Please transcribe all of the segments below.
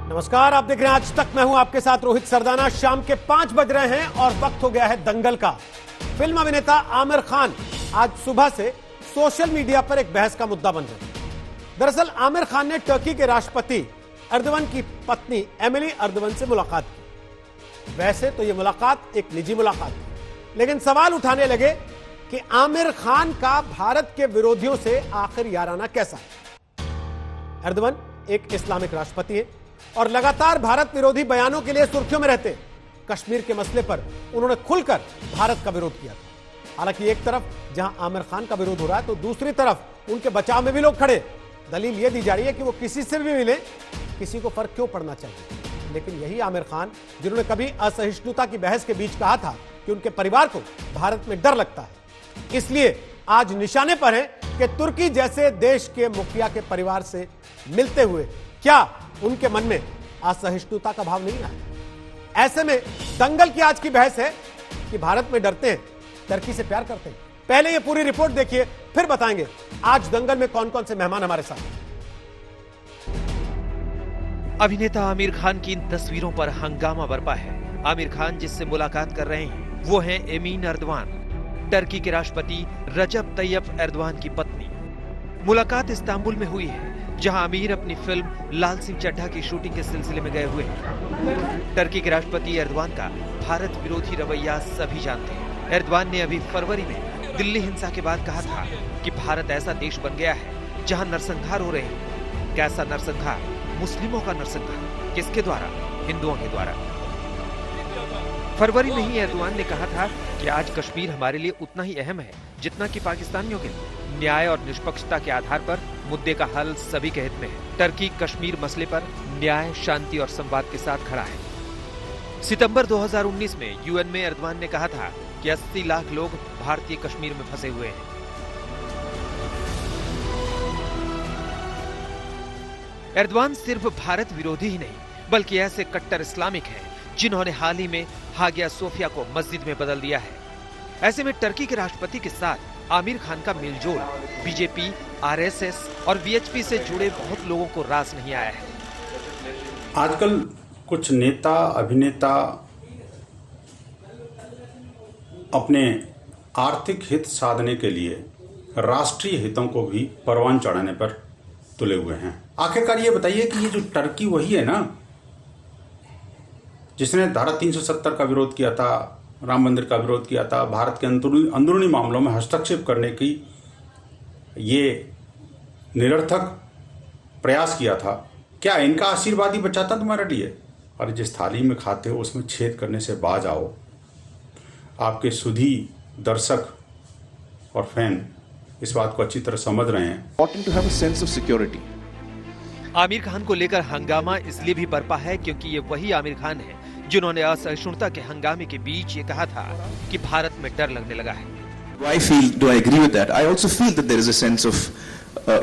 नमस्कार, आप देख रहे हैं आज तक। मैं हूं आपके साथ रोहित सरदाना। शाम के 5 बज रहे हैं और वक्त हो गया है दंगल का। फिल्म अभिनेता आमिर खान आज सुबह से सोशल मीडिया पर एक बहस का मुद्दा बन रहे हैं। दरअसल आमिर खान ने टर्की के राष्ट्रपति एर्दोगन की पत्नी एमिली एर्दोगन से मुलाकात की। वैसे तो यह मुलाकात एक निजी मुलाकात थी, लेकिन सवाल उठाने लगे कि आमिर खान का भारत के विरोधियों से आखिर याराना कैसा है। एर्दोगन एक इस्लामिक राष्ट्रपति है और लगातार भारत विरोधी बयानों के लिए सुर्खियों में रहते हैं। कश्मीर के मसले पर उन्होंने खुलकर भारत का विरोध किया था। हालांकि एक तरफ जहां आमिर खान का विरोध हो रहा है, तो दूसरी तरफ उनके बचाव में भी लोग खड़े। दलील यह दी जा रही है कि वो किसी से भी मिले, किसी को फर्क क्यों पड़ना चाहिए। लेकिन यही आमिर खान जिन्होंने कभी असहिष्णुता की बहस के बीच कहा था कि उनके परिवार को भारत में डर लगता है, इसलिए आज निशाने पर है कि तुर्की जैसे देश के मुखिया के परिवार से मिलते हुए क्या उनके मन में असहिष्णुता का भाव नहीं आया। ऐसे में दंगल की आज की बहस है कि भारत में डरते हैं, टर्की से प्यार करते हैं। पहले ये पूरी रिपोर्ट देखिए, फिर बताएंगे आज दंगल में कौन कौन से मेहमान हमारे साथ। अभिनेता आमिर खान की इन तस्वीरों पर हंगामा बरपा है। आमिर खान जिससे मुलाकात कर रहे हैं वो है एमीन एर्दोगन, टर्की के राष्ट्रपति रजब तैयब एर्दोगन की पत्नी। मुलाकात इस्तांबुल में हुई है, जहां आमिर अपनी फिल्म लाल सिंह चड्ढा की शूटिंग के सिलसिले में गए हुए हैं। टर्की के राष्ट्रपति एर्दोगन का भारत विरोधी रवैया सभी जानते हैं। एर्दोगन ने अभी फरवरी में दिल्ली हिंसा के बाद कहा था कि भारत ऐसा देश बन गया है जहां नरसंहार हो रहे हैं। कैसा नरसंहार? मुस्लिमों का नरसंहार। किसके द्वारा? हिंदुओं के द्वारा। फरवरी में ही एर्दोगन ने कहा था कि आज कश्मीर हमारे लिए उतना ही अहम है जितना कि पाकिस्तानियों के लिए। न्याय और निष्पक्षता के आधार पर मुद्दे का हल सभी के हित में है। टर्की कश्मीर मसले पर न्याय, शांति और संवाद के साथ खड़ा है। सितंबर 2019 में यूएन में एर्दोगन ने कहा था कि 80 लाख लोग भारतीय कश्मीर में फंसे हुए हैं। एर्दोगन सिर्फ भारत विरोधी ही नहीं बल्कि ऐसे कट्टर इस्लामिक हैं जिन्होंने हाल ही में हागिया सोफिया को मस्जिद में बदल दिया है। ऐसे में टर्की के राष्ट्रपति के साथ आमिर खान का मेलजोल बीजेपी, आरएसएस और वीएचपी से जुड़े बहुत लोगों को रास नहीं आया है। आजकल कुछ नेता, अभिनेता अपने आर्थिक हित साधने के लिए राष्ट्रीय हितों को भी परवान चढ़ाने पर तुले हुए हैं। आखिरकार ये बताइए कि ये जो टर्की वही है ना जिसने धारा 370 का विरोध किया था, राम मंदिर का विरोध किया था, भारत के अंदरूनी मामलों में हस्तक्षेप करने की ये निरर्थक प्रयास किया था। क्या इनका आशीर्वाद ही बचाता तुम्हारे लिए? और जिस थाली में खाते हो उसमें छेद करने से बाज आओ। आपके सुधी दर्शक और फैन इस बात को अच्छी तरह समझ रहे हैं। Important to have a sense of security. Aamir Khan को लेकर हंगामा इसलिए भी बरपा है क्योंकि ये वही आमिर खान है जिन्होंने असहिष्णुता के हंगामे के बीच ये कहा था कि भारत में डर लगने लगा है। Do I agree with that? I also feel that there is a sense of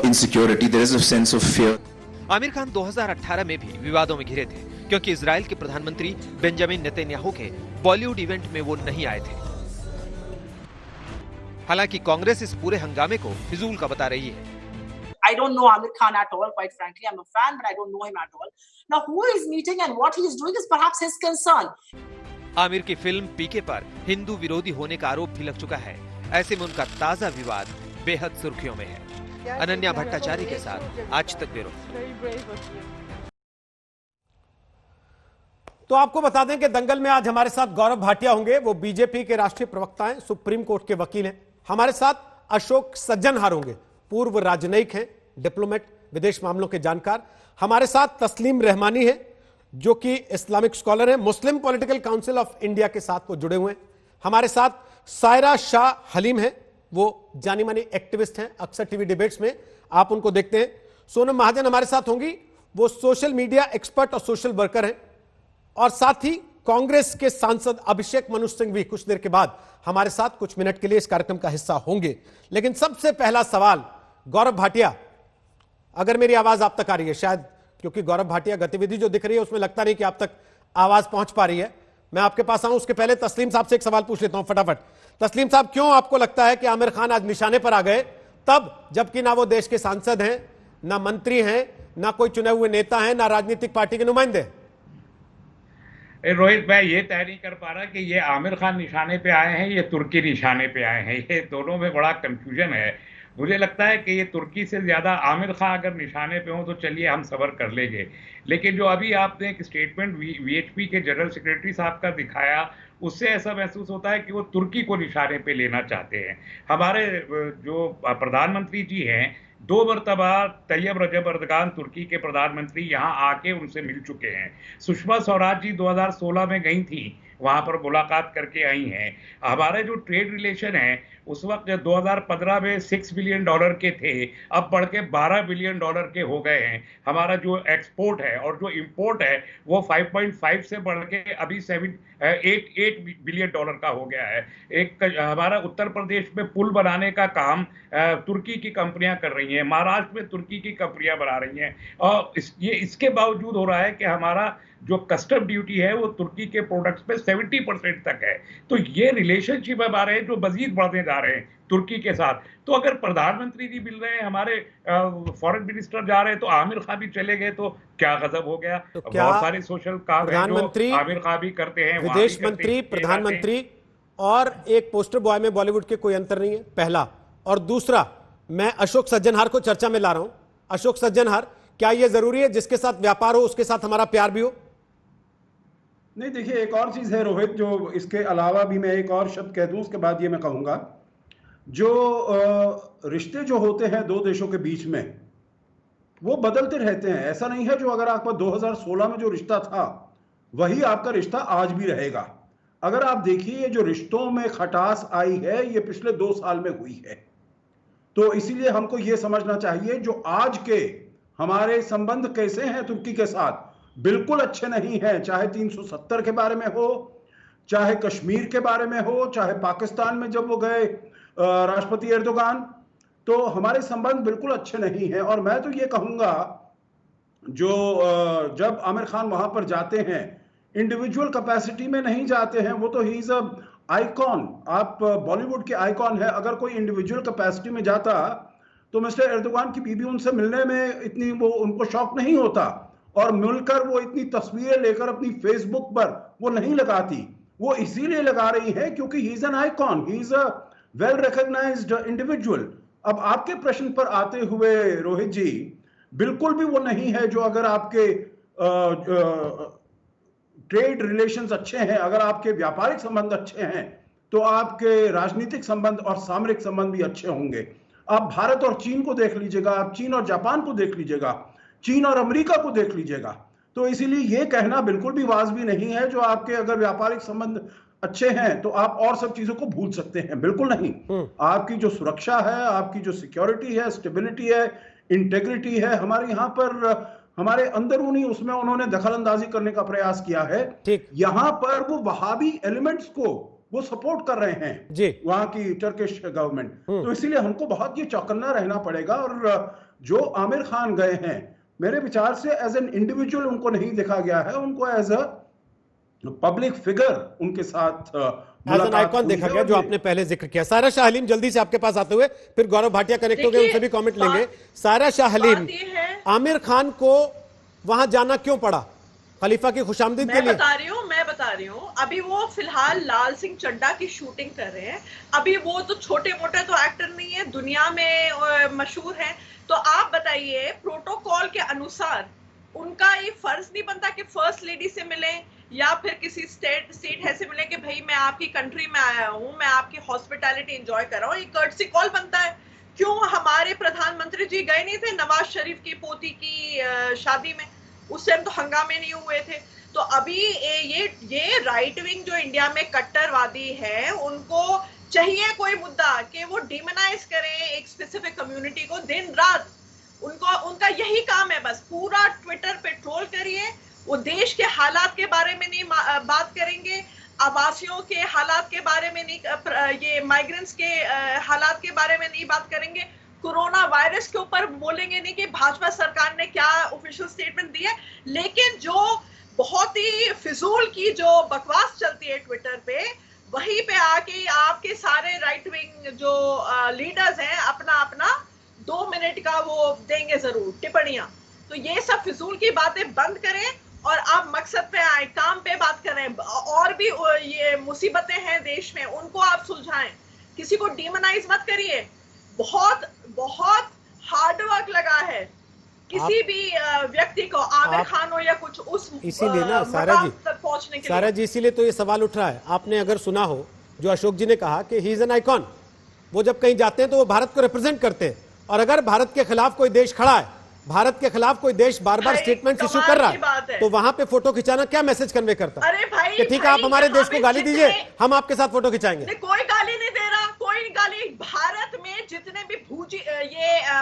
insecurity, there is a sense of fear. Aamir Khan 2018 में भी विवादों में घिरे थे क्योंकि इजराइल के प्रधानमंत्री बेंजामिन नेतन्याहू के बॉलीवुड इवेंट में वो नहीं आए थे। हालांकि कांग्रेस इस पूरे हंगामे को फिजूल का बता रही है। I don't know Amir Khan at all, quite frankly. I'm a fan, but I don't know him at all. Now, who is meeting and what he is doing is perhaps his concern. Aamir की film पीके पर हिंदू विरोधी होने का आरोप भी लग चुका है। ऐसे में उनका ताजा विवाद बेहद सुर्खियों में है। अनन्या भट्टाचार्य के साथ आज तक ब्यूरो। तो आपको बता दें कि दंगल में आज हमारे साथ गौरव भाटिया होंगे। वो बीजेपी के राष्ट्रीय प्रवक्ता हैं, सुप्रीम कोर्ट के वकील हैं। हमारे साथ अशोक सज्जनहार होंगे, पूर्व राजनयिक हैं, डिप्लोमेट, विदेश मामलों के जानकार। हमारे साथ तस्लीम रहमानी है जो कि इस्लामिक स्कॉलर है, मुस्लिम पॉलिटिकल काउंसिल ऑफ इंडिया के साथ वो जुड़े हुए हैं। हमारे साथ सायरा शाह हलीम है, वो जानी मानी एक्टिविस्ट हैं, अक्सर टीवी डिबेट्स में आप उनको देखते हैं। सोनम महाजन हमारे साथ होंगी, वो सोशल मीडिया एक्सपर्ट और सोशल वर्कर हैं। और साथ ही कांग्रेस के सांसद अभिषेक मनु सिंह भी कुछ देर के बाद हमारे साथ कुछ मिनट के लिए इस कार्यक्रम का हिस्सा होंगे। लेकिन सबसे पहला सवाल, गौरव भाटिया, अगर मेरी आवाज आप तक आ रही है, शायद क्योंकि गौरव भाटिया गतिविधि जो दिख रही है उसमें लगता नहीं कि आप तक आवाज पहुंच पा रही है। मैं आपके पास आऊं उसके पहले तस्लीम साहब से एक सवाल पूछ लेता हूं फटाफट। तस्लीम साहब, क्यों आपको लगता है कि आमिर खान आज निशाने पर आ गए, तब जबकि ना वो देश के सांसद हैं, ना मंत्री हैं, ना कोई चुने हुए नेता हैं, ना राजनीतिक पार्टी के नुमाइंदे। रोहित, मैं ये तय नहीं कर पा रहा कि ये आमिर खान निशाने पे आए हैं, ये तुर्की निशाने पे आए हैं। ये दोनों में बड़ा कंफ्यूजन है। मुझे लगता है कि ये तुर्की से ज्यादा आमिर खान अगर निशाने पे हो तो चलिए हम सबर कर लेंगे, लेकिन जो अभी आपने एक स्टेटमेंट वीएचपी के जनरल सेक्रेटरी साहब का दिखाया, उससे ऐसा महसूस होता है कि वो तुर्की को निशाने पे लेना चाहते हैं। हमारे जो प्रधानमंत्री जी हैं, 2 मरतबा तैयब रजब अर्दगान तुर्की के प्रधानमंत्री यहाँ आके उनसे मिल चुके हैं। सुषमा स्वराज जी 2016 में गई थी, वहां पर मुलाकात करके आई हैं। हमारे जो ट्रेड रिलेशन है उस वक्त 2015 में $6 बिलियन के थे, अब बढ़ के $12 बिलियन के हो गए हैं। हमारा जो एक्सपोर्ट है और जो इंपोर्ट है वो 5.5 से बढ़ के अभी 8 बिलियन का हो गया है। एक हमारा उत्तर प्रदेश में पुल बनाने का काम तुर्की की कंपनियां कर रही हैं, महाराष्ट्र में तुर्की की कंपनियां बना रही हैं, और ये इसके बावजूद हो रहा है कि हमारा जो कस्टम ड्यूटी है वो तुर्की के प्रोडक्ट्स पे 70% तक है। तो ये रिलेशनशिप हमारे जो मजीद बढ़ने जा रहे हैं तुर्की के साथ। तो अगर प्रधानमंत्री जी मिल रहे हैं, हमारे फॉरेन मिनिस्टर जा रहे हैं, तो आमिर खान भी चले गए तो क्या गजब हो गया। तो क्या बहुत सारे सोशल काम प्रधानमंत्री, आमिर खान भी करते हैं, विदेश मंत्री, प्रधानमंत्री और एक पोस्टर बॉय में बॉलीवुड के कोई अंतर नहीं है, पहला। और दूसरा, मैं अशोक सज्जनहार को चर्चा में ला रहा हूं। अशोक सज्जनहार, क्या यह जरूरी है जिसके साथ व्यापार हो उसके साथ हमारा प्यार भी हो? नहीं, देखिए एक और चीज है रोहित, जो इसके अलावा भी मैं एक और शब्द कह दूं, उसके बाद ये मैं कहूंगा, जो रिश्ते जो होते हैं दो देशों के बीच में वो बदलते रहते हैं। ऐसा नहीं है जो अगर आपका 2016 में जो रिश्ता था वही आपका रिश्ता आज भी रहेगा। अगर आप देखिए जो रिश्तों में खटास आई है ये पिछले 2 साल में हुई है। तो इसीलिए हमको ये समझना चाहिए जो आज के हमारे संबंध कैसे हैं तुर्की के साथ, बिल्कुल अच्छे नहीं हैं। चाहे 370 के बारे में हो, चाहे कश्मीर के बारे में हो, चाहे पाकिस्तान में जब वो गए राष्ट्रपति एर्दोगान, तो हमारे संबंध बिल्कुल अच्छे नहीं हैं। और मैं तो ये कहूंगा जो जब आमिर खान वहां पर जाते हैं इंडिविजुअल कैपेसिटी में नहीं जाते हैं, वो तो ही इज अ आइकॉन, आप बॉलीवुड के आइकॉन है। अगर कोई इंडिविजुअल कैपेसिटी में जाता तो मिस्टर एर्दोगान की बीबी उनसे मिलने में इतनी वो उनको शौक नहीं होता, और मिलकर वो इतनी तस्वीरें लेकर अपनी फेसबुक पर वो नहीं लगाती। वो इसीलिए लगा रही है क्योंकि he is an icon, he is a well recognised individual. अब आपके प्रश्न पर आते हुए रोहित जी, बिल्कुल भी वो नहीं है जो अगर आपके ट्रेड रिलेशंस अच्छे हैं, अगर आपके व्यापारिक संबंध अच्छे हैं, तो आपके राजनीतिक संबंध और सामरिक संबंध भी अच्छे होंगे। आप भारत और चीन को देख लीजिएगा, आप चीन और जापान को देख लीजिएगा, चीन और अमेरिका को देख लीजिएगा। तो इसीलिए ये कहना बिल्कुल भी वाजिब नहीं है जो आपके अगर व्यापारिक संबंध अच्छे हैं तो आप और सब चीजों को भूल सकते हैं, बिल्कुल नहीं। आपकी जो सुरक्षा है, आपकी जो सिक्योरिटी है, स्टेबिलिटी है, इंटेग्रिटी है, हमारे यहाँ पर हमारे अंदरूनी उसमें उन्होंने दखल अंदाजी करने का प्रयास किया है। यहाँ पर वो वहाबी एलिमेंट्स को वो सपोर्ट कर रहे हैं जी, वहां की टर्किश गवर्नमेंट। तो इसीलिए हमको बहुत ये चौकन्ना रहना पड़ेगा। और जो आमिर खान गए हैं, मेरे विचार से एज एन इंडिविजुअल उनको नहीं देखा गया है, उनको एज अ पब्लिक फिगर उनके साथ एज एन आइकॉन देखा गया, जो आपने पहले जिक्र किया। सारा शाह हलीम, जल्दी से आपके पास आते हुए फिर गौरव भाटिया कनेक्ट हो गए, उनसे भी कमेंट लेंगे। सारा शाह हलीम, आमिर खान को वहां जाना क्यों पड़ा? खलीफा की खुशामदीद के लिए? मैं बता रही हूँ। अभी वो फिलहाल लाल सिंह चड्ढा की शूटिंग कर रहे हैं। अभी वो तो छोटे मोटे तो एक्टर नहीं है, दुनिया में मशहूर है। तो आप बताइए, प्रोटोकॉल के अनुसार उनका ये फर्ज नहीं बनता कि फर्स्ट लेडी से मिले या फिर किसी स्टेट हेड से मिले कि भाई मैं आपकी कंट्री में आया हूँ, मैं आपकी हॉस्पिटैलिटी एंजॉय कर रहा हूँ। ये कर्टसी कॉल बनता है। क्यों हमारे प्रधानमंत्री जी गए नहीं थे नवाज शरीफ की पोती की शादी में? उस टाइम तो हंगामे नहीं हुए थे। तो अभी ये राइट विंग जो इंडिया में कट्टरवादी है, उनको चाहिए कोई मुद्दा कि वो डिमोनाइज करें एक स्पेसिफिक कम्युनिटी को दिन रात। उनका यही काम है, बस पूरा ट्विटर पे ट्रोल करिए। वो देश के हालात के बारे में नहीं बात करेंगे, आवासियों के हालात के बारे में नहीं, ये माइग्रेंट्स के हालात के बारे में नहीं बात करेंगे, कोरोना वायरस के ऊपर बोलेंगे नहीं कि भाजपा सरकार ने क्या ऑफिशियल स्टेटमेंट दी है। लेकिन जो बहुत ही फिजूल की जो बकवास चलती है ट्विटर पे, वहीं पे आके आपके सारे राइट विंग जो लीडर्स हैं अपना 2 मिनट का वो देंगे जरूर टिप्पणियां। तो ये सब फिजूल की बातें बंद करें और आप मकसद पे आए, काम पे बात करें। और भी ये मुसीबतें हैं देश में, उनको आप सुलझाएं, किसी को डीमोनाइज मत करिए। बहुत बहुत हार्ड वर्क लगा है किसी भी व्यक्ति को, आमिर खान हो या कुछ, उस इसीलिए ना सारा जी, तक पहुंचने के सारा जी, इसीलिए तो ये सवाल उठ रहा है। आपने अगर सुना हो जो अशोक जी ने कहा कि ही इज एन आइकॉन, वो जब कहीं जाते हैं तो वो भारत को रिप्रेजेंट करते हैं, और अगर भारत के खिलाफ कोई देश खड़ा है, भारत के खिलाफ कोई देश बार बार स्टेटमेंट इशू कर रहा है, तो वहां पे फोटो खिंचाना क्या मैसेज कन्वे करता है? अरे भाई, कि ठीक है, आप हमारे देश को गाली दीजिए, हम आपके साथ फोटो खिंचाएंगे। कोई गाली नहीं दे रहा, कोई गाली। भारत में जितने भी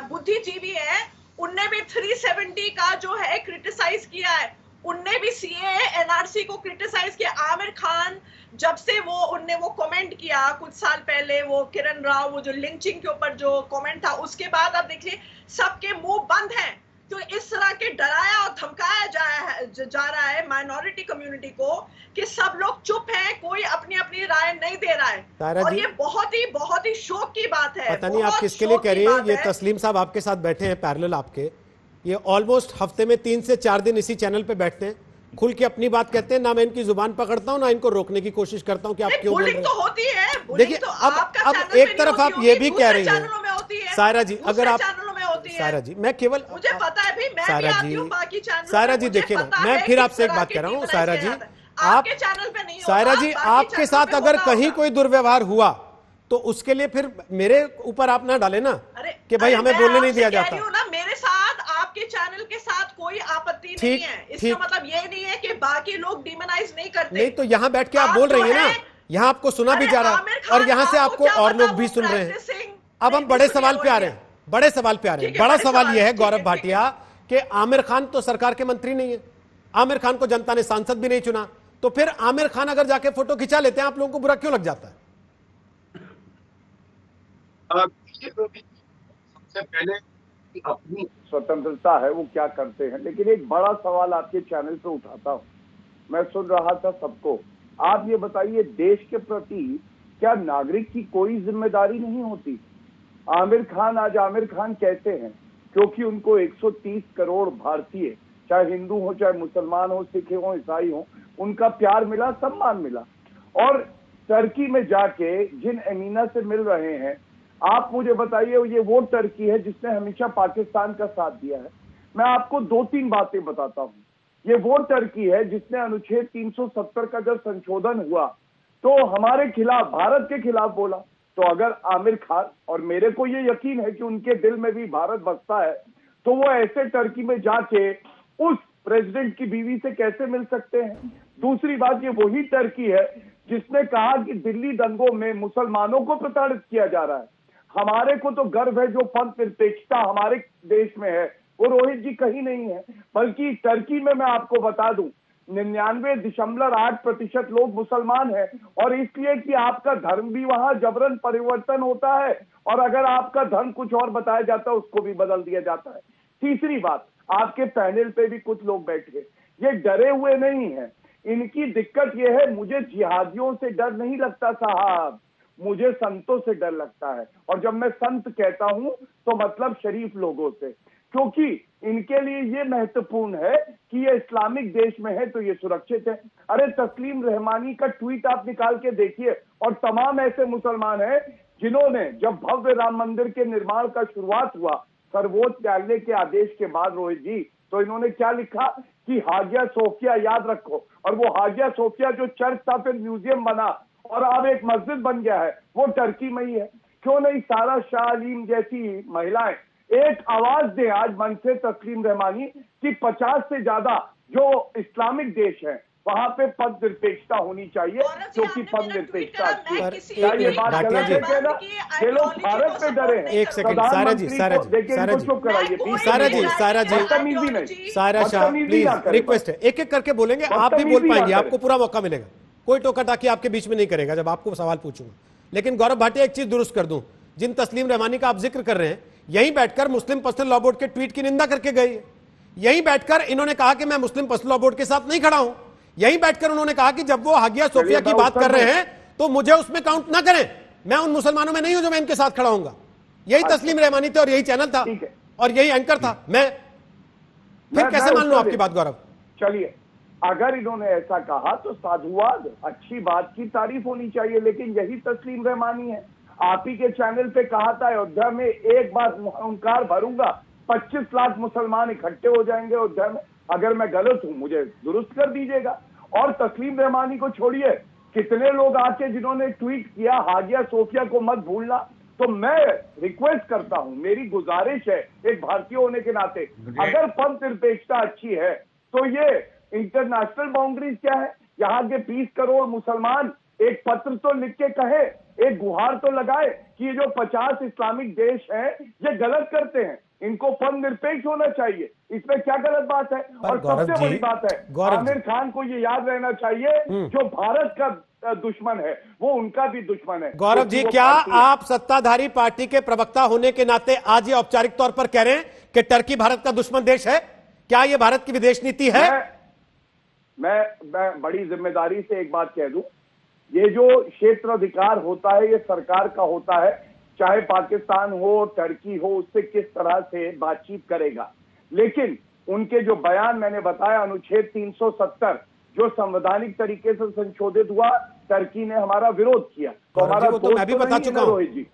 बुद्धिजीवी है, उनने भी 370 का जो है क्रिटिसाइज किया है, उनने भी सीएए एनआरसी को क्रिटिसाइज किया। आमिर खान जब से उनने वो कमेंट किया कुछ साल पहले, वो किरण राव, वो जो लिंचिंग के ऊपर जो कमेंट था, उसके बाद आप देखिए सबके मुंह बंद हैं। तो इस तरह के डराया और धमकाया जा रहा है माइनॉरिटी कम्युनिटी को कि सब लोग चुप हैं, कोई अपनी अपनी राय नहीं दे रहा है। और ये बहुत ही शोक की बात है। पता नहीं आप किसके लिए कह रही हैं। ये तस्लीम साहब आपके साथ बैठे हैं पैरेलल आपके, ये ऑलमोस्ट हफ्ते में 3 से 4 दिन इसी चैनल पे बैठते हैं, खुल के अपनी बात कहते हैं, ना मैं इनकी जुबान पकड़ता हूं ना इनको रोकने की कोशिश करता हूं कि आप क्यों बोल रहे हैं। तो होती है देखिए, अब एक तरफ आप ये भी कह रही हैं सायरा जी, अगर आप सायरा जी, मैं केवल मुझे पता है भाई, मैं भी आती हूं बाकी चैनलों, सायरा जी देखिए ना, मैं फिर आपसे एक बात कह रहा हूं सायरा जी, आप चैनल पे नहीं, सायरा जी आपके साथ अगर कहीं कोई दुर्व्यवहार हुआ तो उसके लिए फिर मेरे ऊपर आप ना डाले ना कि भाई हमें बोलने नहीं दिया जाता। ना, मेरे साथ आपके चैनल के साथ कोई आपत्ति नहीं है, इसका मतलब ये नहीं है कि बाकी लोग डिमोनाइज नहीं करते। नहीं, तो यहाँ बैठ के आप बोल रही है ना, यहाँ आपको सुना भी जा रहा है और यहाँ से आपको और लोग भी सुन रहे हैं। अब हम बड़े सवाल पे आ रहे हैं, बड़े सवाल पे आ रहे हैं। बड़ा सवाल यह है गौरव भाटिया कि आमिर खान तो सरकार के मंत्री नहीं है, आमिर खान को जनता ने सांसद भी नहीं चुना, तो फिर आमिर खान अगर जाके फोटो खिंचा लेते हैं, आप लोगों को बुरा क्यों लग जाता है? सबसे पहले अपनी स्वतंत्रता है, वो क्या करते हैं। लेकिन एक बड़ा सवाल आपके चैनल पे उठाता हूँ, मैं सुन रहा था सबको। आप ये बताइए, देश के प्रति क्या नागरिक की कोई जिम्मेदारी नहीं होती? आमिर खान आज आमिर खान कैसे हैं? क्योंकि उनको 130 करोड़ भारतीय, चाहे हिंदू हो, चाहे मुसलमान हो, सिख हो, ईसाई हो, उनका प्यार मिला, सम्मान मिला। और टर्की में जाके जिन एमीना से मिल रहे हैं, आप मुझे बताइए, ये वो टर्की है जिसने हमेशा पाकिस्तान का साथ दिया है। मैं आपको 2-3 बातें बताता हूँ। ये वो टर्की है जिसने अनुच्छेद 370 का जब संशोधन हुआ तो हमारे खिलाफ, भारत के खिलाफ बोला। तो अगर आमिर खान, और मेरे को ये यकीन है कि उनके दिल में भी भारत बसता है, तो वो ऐसे टर्की में जाके उस प्रेसिडेंट की बीवी से कैसे मिल सकते हैं? दूसरी बात, ये वही टर्की है जिसने कहा कि दिल्ली दंगों में मुसलमानों को प्रताड़ित किया जा रहा है। हमारे को तो गर्व है जो पंथ निरपेक्षता हमारे देश में है, वो रोहित जी कहीं नहीं है। बल्कि टर्की में मैं आपको बता दूं, 99.8% लोग मुसलमान हैं, और इसलिए कि आपका धर्म भी वहां जबरन परिवर्तन होता है, और अगर आपका धर्म कुछ और बताया जाता है उसको भी बदल दिया जाता है। तीसरी बात, आपके पैनल पे भी कुछ लोग बैठे, ये डरे हुए नहीं है। इनकी दिक्कत यह है, मुझे जिहादियों से डर नहीं लगता साहब, मुझे संतों से डर लगता है। और जब मैं संत कहता हूं तो मतलब शरीफ लोगों से, क्योंकि इनके लिए ये महत्वपूर्ण है कि ये इस्लामिक देश में है तो ये सुरक्षित है। अरे तस्लीम रहमानी का ट्वीट आप निकाल के देखिए, और तमाम ऐसे मुसलमान हैं जिन्होंने, जब भव्य राम मंदिर के निर्माण का शुरुआत हुआ सर्वोच्च न्यायालय के आदेश के बाद रोहित जी, तो इन्होंने क्या लिखा कि हाजिया सोफिया याद रखो, और वो हाजिया सोफिया जो चर्च था फिर म्यूजियम बना और अब एक मस्जिद बन गया है, वो टर्की में ही है। क्यों नहीं सारा शाह अलीम जैसी महिलाएं एक आवाज दे आज मन से, तस्लीम रहमानी, कि 50 से ज्यादा जो इस्लामिक देश हैं वहां पे पद निरपेक्षता होनी चाहिए, क्योंकि पद निरपेक्षता क्या ये बात गलत है ना? ये लोग भारत पे डरे हैं। एक सेकंड सारा जी, सारा जी, सारा जी, चुप कराइए, सारा जी, सारा जी, बदतमीजी नहीं, सारा शाह प्लीज, रिक्वेस्ट है, एक एक करके बोलेंगे, आप भी बोल पाएंगे, आपको पूरा मौका मिलेगा, कोई टोका टाकी आपके बीच में नहीं करेगा जब आपको सवाल पूछूंगा। लेकिन गौरव भाटिया, एक चीज दुरुस्त कर दूं, जिन तस्लीम रहमानी का आप जिक्र कर रहे हैं, यहीं बैठकर मुस्लिम पर्सनल लॉ बोर्ड के ट्वीट की निंदा करके गए, यहीं बैठकर इन्होंने कहा कि मैं मुस्लिम पर्सनल लॉ बोर्ड के साथ नहीं खड़ा हूं, यहीं बैठकर उन्होंने कहा कि जब वो हागिया सोफिया की बात कर रहे हैं तो मुझे उसमें काउंट ना करें, मैं उन मुसलमानों में नहीं हूं जो मैं इनके साथ खड़ा हूंगा। यही तस्लीम रहमानी थे और यही चैनल था और यही एंकर था। मैं फिर कैसे मान लूं आपकी बात गौरव? चलिए, अगर इन्होंने ऐसा कहा तो साधुवाद, अच्छी बात की तारीफ होनी चाहिए, लेकिन यही तस्लीम रहमानी है। आप ही के चैनल पे कहा था अयोध्या में एक बार हुंकार भरूंगा 25 लाख मुसलमान इकट्ठे हो जाएंगे अयोध्या में। अगर मैं गलत हूं मुझे दुरुस्त कर दीजिएगा। और तस्लीम रहमानी को छोड़िए, कितने लोग आके जिन्होंने ट्वीट किया हाजिया सोफिया को मत भूलना। तो मैं रिक्वेस्ट करता हूं, मेरी गुजारिश है एक भारतीय होने के नाते, अगर पंथ निरपेक्षता अच्छी है तो ये इंटरनेशनल बाउंड्रीज क्या है? यहाँ के 20 करोड़ मुसलमान एक पत्र तो लिख के कहे, एक गुहार तो लगाए कि ये जो 50 इस्लामिक देश हैं ये गलत करते हैं, इनको पंथ निरपेक्ष होना चाहिए। इसमें क्या गलत बात है? और सबसे बड़ी बात है, आमिर खान को ये याद रहना चाहिए जो भारत का दुश्मन है वो उनका भी दुश्मन है। गौरव जी, क्या आप सत्ताधारी पार्टी के प्रवक्ता होने के नाते आज ये औपचारिक तौर पर कह रहे हैं कि टर्की भारत का दुश्मन देश है? क्या ये भारत की विदेश नीति है? मैं बड़ी जिम्मेदारी से एक बात कह दूं, ये जो क्षेत्र अधिकार होता है ये सरकार का होता है, चाहे पाकिस्तान हो टर्की हो, उससे किस तरह से बातचीत करेगा। लेकिन उनके जो बयान मैंने बताया, अनुच्छेद 370 जो संवैधानिक तरीके से संशोधित हुआ, टर्की ने हमारा विरोध किया। तो हमारा तो मैं भी बता चुका हूं, रोहित जी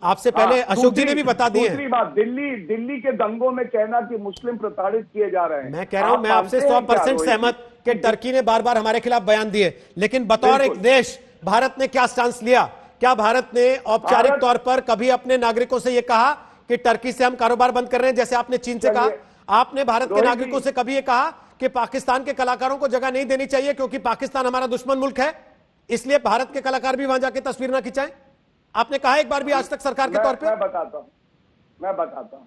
आपसे पहले अशोक जी ने भी बता दिए। दूसरी बात, दिल्ली के दंगों में कहना कि मुस्लिम प्रताड़ित किए जा रहे हैं, मैं कह रहा हूं, मैं आपसे 100% सहमत कि टर्की ने बार बार हमारे खिलाफ बयान दिए, लेकिन बतौर एक देश भारत ने क्या स्टांस लिया? क्या भारत ने औपचारिक तौर पर कभी अपने नागरिकों से यह कहा कि टर्की से हम कारोबार बंद कर रहे हैं, जैसे आपने चीन से कहा? आपने भारत के नागरिकों से कभी यह कहा कि पाकिस्तान के कलाकारों को जगह नहीं देनी चाहिए क्योंकि पाकिस्तान हमारा दुश्मन मुल्क है, इसलिए भारत के कलाकार भी वहां जाके तस्वीर ना खिंचाएं? आपने कहा एक बार भी आज तक सरकार के तौर पे? मैं बताता हूं।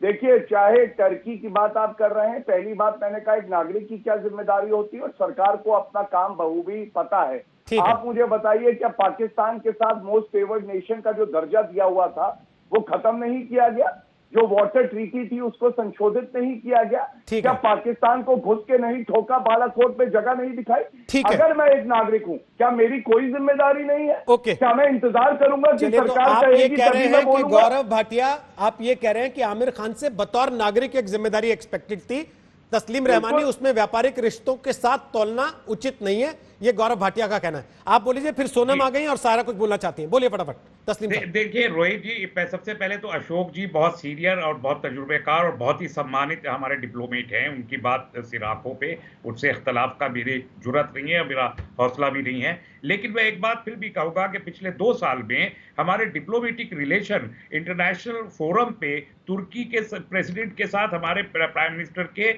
देखिए, चाहे टर्की की बात आप कर रहे हैं, पहली बात मैंने कहा एक नागरिक की क्या जिम्मेदारी होती है और सरकार को अपना काम बखूबी पता है। आप मुझे बताइए, क्या पाकिस्तान के साथ मोस्ट फेवर्ड नेशन का जो दर्जा दिया हुआ था वो खत्म नहीं किया गया? जो वाटर ट्रीटी थी उसको संशोधित नहीं किया गया? क्या पाकिस्तान को घुस के नहीं ठोका, बालाकोट पे जगह नहीं दिखाई? अगर मैं एक नागरिक हूं, क्या मेरी कोई जिम्मेदारी नहीं है? क्या मैं इंतजार करूंगा कि सरकार आप ये कह रहे हैं कि गौरव भाटिया, आप ये कह रहे हैं कि आमिर खान से बतौर नागरिक एक जिम्मेदारी एक्सपेक्टेड थी, तस्लीम रहमानी उसमें व्यापारिक रिश्तों के साथ तोलना उचित नहीं है, ये गौरव भाटिया का कहना है। आप बोलिए, फिर सोनम आ गई और सारा कुछ बोलना चाहती हैं, बोलिए फटाफट तस्लीम। देखिए रोहित जी, सबसे पहले तो अशोक जी बहुत सीनियर और बहुत तजुर्बेकार और बहुत ही सम्मानित हमारे डिप्लोमेट हैं, उनकी बात सिराखों पे, उनसे इख्तलाफ का मेरी जुर्रत नहीं है, मेरा हौसला भी नहीं है। लेकिन मैं एक बात फिर भी कहूंगा कि पिछले 2 साल में हमारे डिप्लोमेटिक रिलेशन इंटरनेशनल फोरम पे तुर्की के प्रेसिडेंट के साथ हमारे प्राइम मिनिस्टर के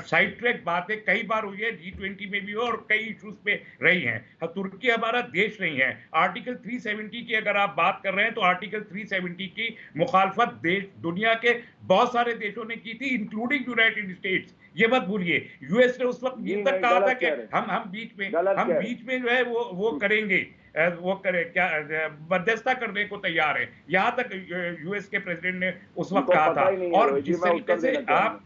साइड ट्रैक बातें कई बार हुई है, G20 में भी और कई इश्यूज पे रही हैं। तुर्की हमारा देश नहीं है। आर्टिकल 370 की अगर आप बात कर रहे हैं तो आर्टिकल 370 की मुखालफत दुनिया के बहुत सारे देशों ने की थी, इंक्लूडिंग यूनाइटेड स्टेट्स। ये मत भूलिए, यूएस ने उस वक्त ये तक कहा था कि हम बीच में जो है वो करेंगे, वो करे क्या, मध्यस्थता करने को तैयार है, यहां तक यूएस के प्रेसिडेंट ने उस वक्त कहा था। और जिस तरीके से आप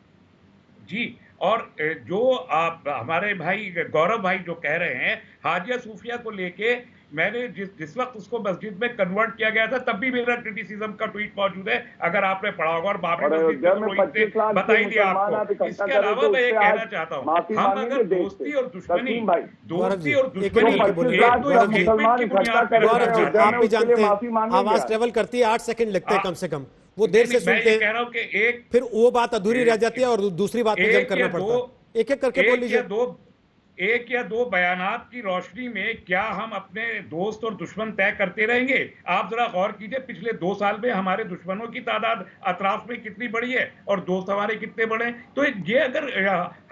जी, और जो आप हमारे भाई गौरव भाई जो कह रहे हैं हाजिया सूफिया को लेके, मैंने जिस वक्त उसको मस्जिद में कन्वर्ट किया गया था तब भी मेरा क्रिटिसिज्म का ट्वीट मौजूद है, अगर आपने पढ़ा होगा, और बाबरी मस्जिद में बता ही दिया आपको। इसके अलावा मैं ये कहना चाहता हूँ, हम अगर दोस्ती और दुश्मनी आप भी जानते हैं आवाज ट्रेवल करती है, 8 सेकंड लगते हैं कम से कम, वो देर से सुनते हैं, कह रहा हूं कि फिर वो बात अधूरी रह जाती है और दूसरी बात में जम करना पड़ता है। एक एक करके बोल लीजिए। एक या दो बयानात की रोशनी में क्या हम अपने दोस्त और दुश्मन तय करते रहेंगे? आप जरा गौर कीजिए, पिछले 2 साल में हमारे दुश्मनों की तादाद अतराफ में कितनी बढ़ी है और दोस्त हमारे कितने बढ़े। तो ये अगर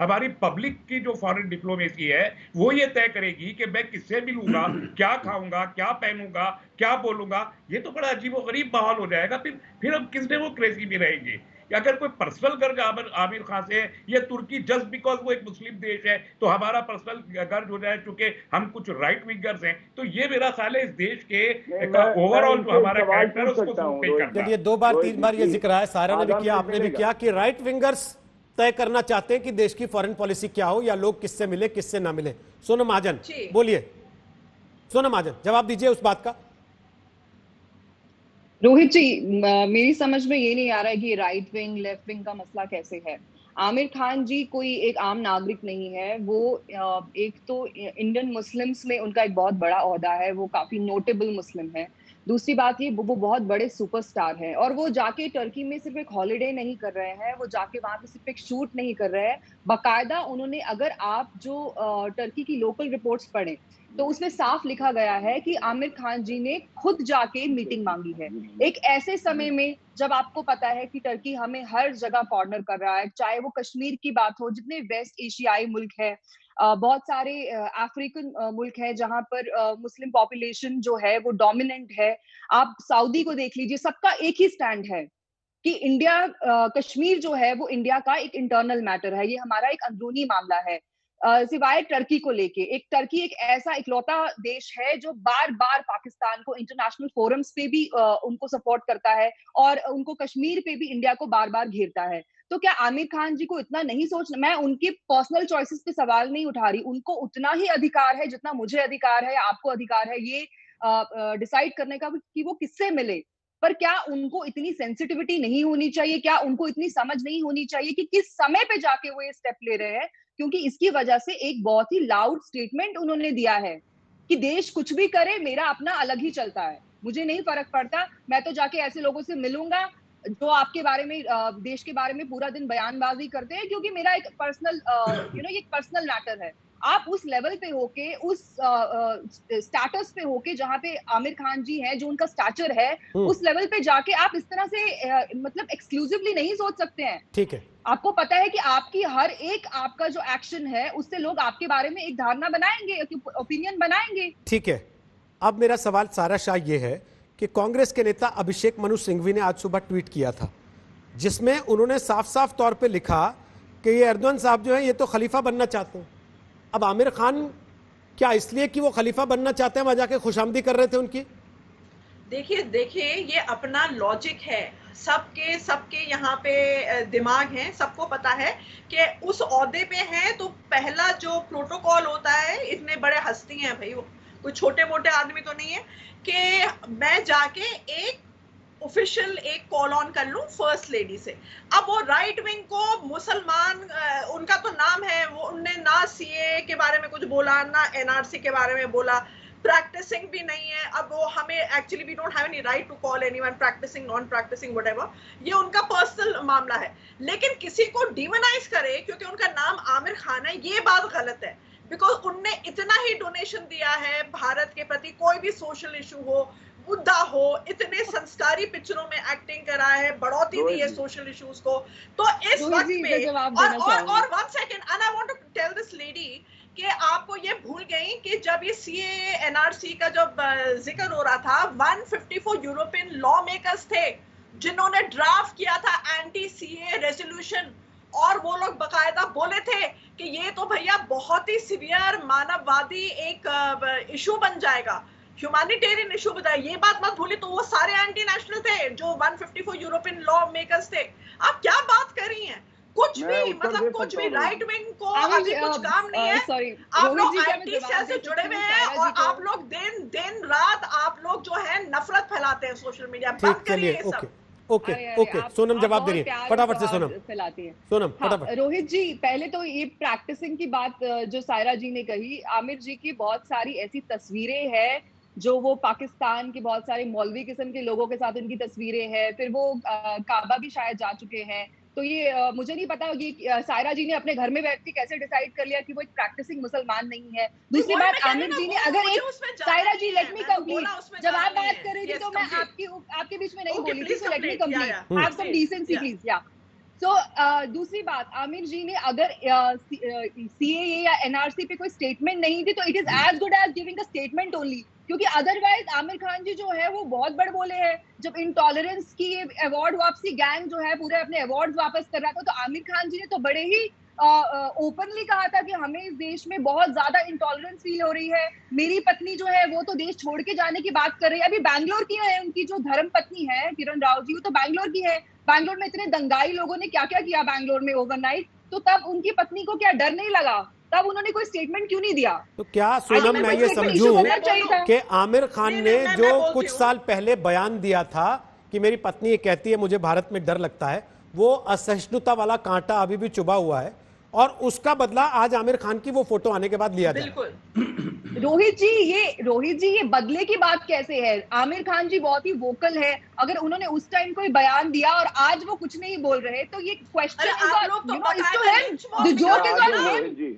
हमारी पब्लिक की जो फॉरेन डिप्लोमेसी है वो ये तय करेगी कि मैं किससे मिलूंगा, क्या खाऊंगा, क्या पहनूंगा, क्या बोलूंगा, ये तो बड़ा अजीबोगरीब माहौल हो जाएगा। फिर हम किस डेमोक्रेसी में रहेंगे? अगर कोई पर्सनल गर्ज आमिर खान से है, ये तुर्की जस्ट बिकॉज वो एक मुस्लिम देश है तो हमारा पर्सनल गर्ज हो जाए, चूंकि हम कुछ राइट विंगर्स हैं, तो ये मेरा ख्याल है इस देश के ओवरऑल जो हमारा कैरेक्टर उसको पे करता है। चलिए 2 बार 3 बार ये जिक्र है, सारा ने भी किया, आपने भी किया कि राइट विंगर्स तय करना चाहते हैं कि देश की फॉरेन पॉलिसी क्या हो या लोग किससे मिले किससे ना मिले। सोनम महाजन बोलिए, सोनम महाजन जवाब दीजिए उस बात का। रोहित जी, मेरी समझ में ये नहीं आ रहा है कि राइट विंग लेफ्ट विंग का मसला कैसे है। आमिर खान जी कोई एक आम नागरिक नहीं है, वो एक तो इंडियन मुस्लिम्स में उनका एक बहुत बड़ा ओहदा है, वो काफी नोटेबल मुस्लिम है। दूसरी बात ये वो बहुत बड़े सुपरस्टार हैं और वो जाके टर्की में सिर्फ एक हॉलिडे नहीं कर रहे हैं, वो जाके वहां पे सिर्फ एक शूट नहीं कर रहे हैं, बाकायदा उन्होंने, अगर आप जो टर्की की लोकल रिपोर्ट्स पढ़ें तो उसमें साफ लिखा गया है कि आमिर खान जी ने खुद जाके मीटिंग मांगी है, एक ऐसे समय में जब आपको पता है कि टर्की हमें हर जगह कॉर्नर कर रहा है, चाहे वो कश्मीर की बात हो, जितने वेस्ट एशियाई मुल्क है, बहुत सारे अफ्रीकन मुल्क है जहां पर मुस्लिम पॉपुलेशन जो है वो डोमिनेंट है। आप सऊदी को देख लीजिए, सबका एक ही स्टैंड है कि इंडिया, कश्मीर जो है वो इंडिया का एक इंटरनल मैटर है, ये हमारा एक अंदरूनी मामला है। सिवाय टर्की को लेके, एक टर्की एक ऐसा इकलौता देश है जो बार बार पाकिस्तान को इंटरनेशनल फोरम्स पे भी उनको सपोर्ट करता है और उनको कश्मीर पे भी इंडिया को बार बार घेरता है। तो क्या आमिर खान जी को इतना नहीं सोचना? मैं उनकी पर्सनल चॉइसेस पे सवाल नहीं उठा रही, उनको उतना ही अधिकार है जितना मुझे अधिकार है, आपको अधिकार है ये डिसाइड करने का कि वो किससे मिले। पर क्या उनको इतनी सेंसिटिविटी नहीं होनी चाहिए? क्या उनको इतनी समझ नहीं होनी चाहिए कि किस समय पे जाके वो ये स्टेप ले रहे हैं? क्योंकि इसकी वजह से एक बहुत ही लाउड स्टेटमेंट उन्होंने दिया है कि देश कुछ भी करे, मेरा अपना अलग ही चलता है, मुझे नहीं फर्क पड़ता, मैं तो जाके ऐसे लोगों से मिलूंगा जो आपके बारे में, देश के बारे में पूरा दिन बयानबाजी करते हैं, क्योंकि मेरा एक पर्सनल ये एक पर्सनल मैटर है। आप उस लेवल पे होके, उस स्टेटस पे होके जहां पे आमिर खान जी हैं, जो उनका स्टैचर है, उस लेवल पे जाके आप इस तरह से मतलब एक्सक्लूसिवली नहीं सोच सकते हैं। ठीक है, आपको पता है कि आपकी हर एक आपका जो एक्शन है उससे लोग आपके बारे में एक धारणा बनाएंगे, ओपिनियन बनाएंगे। ठीक है, अब मेरा सवाल सारा शाह ये है कि कांग्रेस के नेता अभिषेक मनु सिंघवी ने आज सुबह ट्वीट किया था जिसमें उन्होंने साफ साफ तौर पे लिखा कि ये एर्दोगन साहब जो है ये तो खलीफा बनना चाहते हैं। अब आमिर खान क्या इसलिए कि वो खलीफा बनना चाहते हैं वहां जाके खुशामदी कर रहे थे उनकी? देखिए ये अपना लॉजिक है, सबके यहाँ पे दिमाग है, सबको पता है कि उस ओहदे पे हैं तो पहला जो प्रोटोकॉल होता है, इतने बड़े हस्ती हैं भाई, वो कोई छोटे मोटे आदमी तो नहीं है कि मैं जाके एक ऑफिशियल एक कॉल ऑन कर लूं फर्स्ट लेडी से। अब वो राइट विंग को मुसलमान, उनका तो नाम है, वो उनने ना सीए के बारे में कुछ बोला, ना एनआरसी के बारे में बोला, प्रैक्टिसिंग भी नहीं है। अब वो हमें actually we don't have any right to call anyone practising, non practising, whatever, ये उनका पर्सनल मामला है। लेकिन किसी को डिमोनाइज करे क्योंकि उनका नाम आमिर खान है, ये बात गलत है। बिकॉज उनने इतना ही डोनेशन दिया है भारत के प्रति, कोई भी सोशल इशू हो, मुद्दा हो, इतने संस्कारी पिक्चरों में एक्टिंग करा है, बढ़ोतरी दी है सोशल इश्यूज को। तो इस वक्त पे और 1 second, and I want to tell this lady कि आपको ये भूल गई कि जब ये सीए एनआरसी का जब जिक्र हो रहा था, 154 यूरोपियन लॉ मेकर्स थे जिन्होंने ड्राफ्ट किया था एंटी सीए रेजोल्यूशन, और वो लोग बकायदा बोले थे कि ये तो भैया बहुत ही सीवियर मानववादी एक इशू बन जाएगा, ह्यूमैनिटेरियन इशू बताया। ये बात मत भूलिए, तो वो सारे एंटी नेशनल थे जो 154 यूरोपियन लॉ मेकर्स थे। आप क्या बात कर रही हैं? कुछ भी मतलब कुछ भी राइट विंग को अभी कुछ काम नहीं है। आप लोग आईटी से जुड़े हुए हैं और आप लोग दिन रात आप लोग जो है नफरत फैलाते हैं सोशल मीडिया। बंद करिए ये सब। ओके, सोनम जवाब दे रही है, फटाफट से सोनम फैलाती है। सोनम फटाफट। रोहित जी, पहले तो ये प्रैक्टिसिंग की बात जो सायरा जी ने कही, आमिर जी की बहुत सारी ऐसी तस्वीरें हैं जो वो पाकिस्तान के बहुत सारे मौलवी किस्म के लोगों के साथ उनकी तस्वीरें हैं, फिर वो काबा भी शायद जा चुके हैं। तो ये मुझे नहीं पता ये सायरा जी ने अपने घर में बैठ के कैसे डिसाइड कर लिया कि वो एक प्रैक्टिसिंग मुसलमान नहीं है। दूसरी बात, आमिर जी ने अगर एक, सायरा जी लेट मी कंप्लीट, जब आप बात कर रही थी तो मैं आपके बीच में नहीं बोली थी, so let me complete, have some decency please. या तो दूसरी बात, आमिर जी ने अगर सीएए या एनआरसी पे कोई स्टेटमेंट नहीं दी तो it is as good as giving a statement only, क्योंकि अदरवाइज आमिर खान जी जो है वो बहुत बड़ बोले हैं। जब इंटॉलरेंस की अवार्ड वापसी गैंग जो है पूरे अपने अवार्ड वापस कर रहा था, तो आमिर खान जी ने तो बड़े ही ओपनली कहा था कि हमें इस देश में बहुत ज्यादा इंटॉलरेंस फील हो रही है, मेरी पत्नी जो है वो तो देश छोड़ के जाने की बात कर रही है। अभी बैंगलोर की है उनकी जो धर्म पत्नी है किरण राव जी, वो तो बैंगलोर की है। बैंगलोर में इतने दंगाई लोगों ने क्या क्या किया बैंगलोर में ओवरनाइट, तो तब उनकी पत्नी को क्या डर नहीं लगा? तब उन्होंने कोई स्टेटमेंट क्यों नहीं दिया? तो क्या सोनम मैं ये समझूं कि आमिर खान ने जो कुछ साल पहले बयान दिया था कि मेरी पत्नी ये कहती है मुझे भारत में डर लगता है, वो असहिष्णुता वाला कांटा अभी भी चुभा हुआ है और उसका बदला आज आमिर खान की वो फोटो आने के बाद लिया जाए। बिल्कुल रोहित जी ये बदले की बात कैसे है? आमिर खान जी बहुत ही वोकल है। अगर उन्होंने उस टाइम कोई बयान दिया और आज वो कुछ नहीं बोल रहे तो ये क्वेश्चन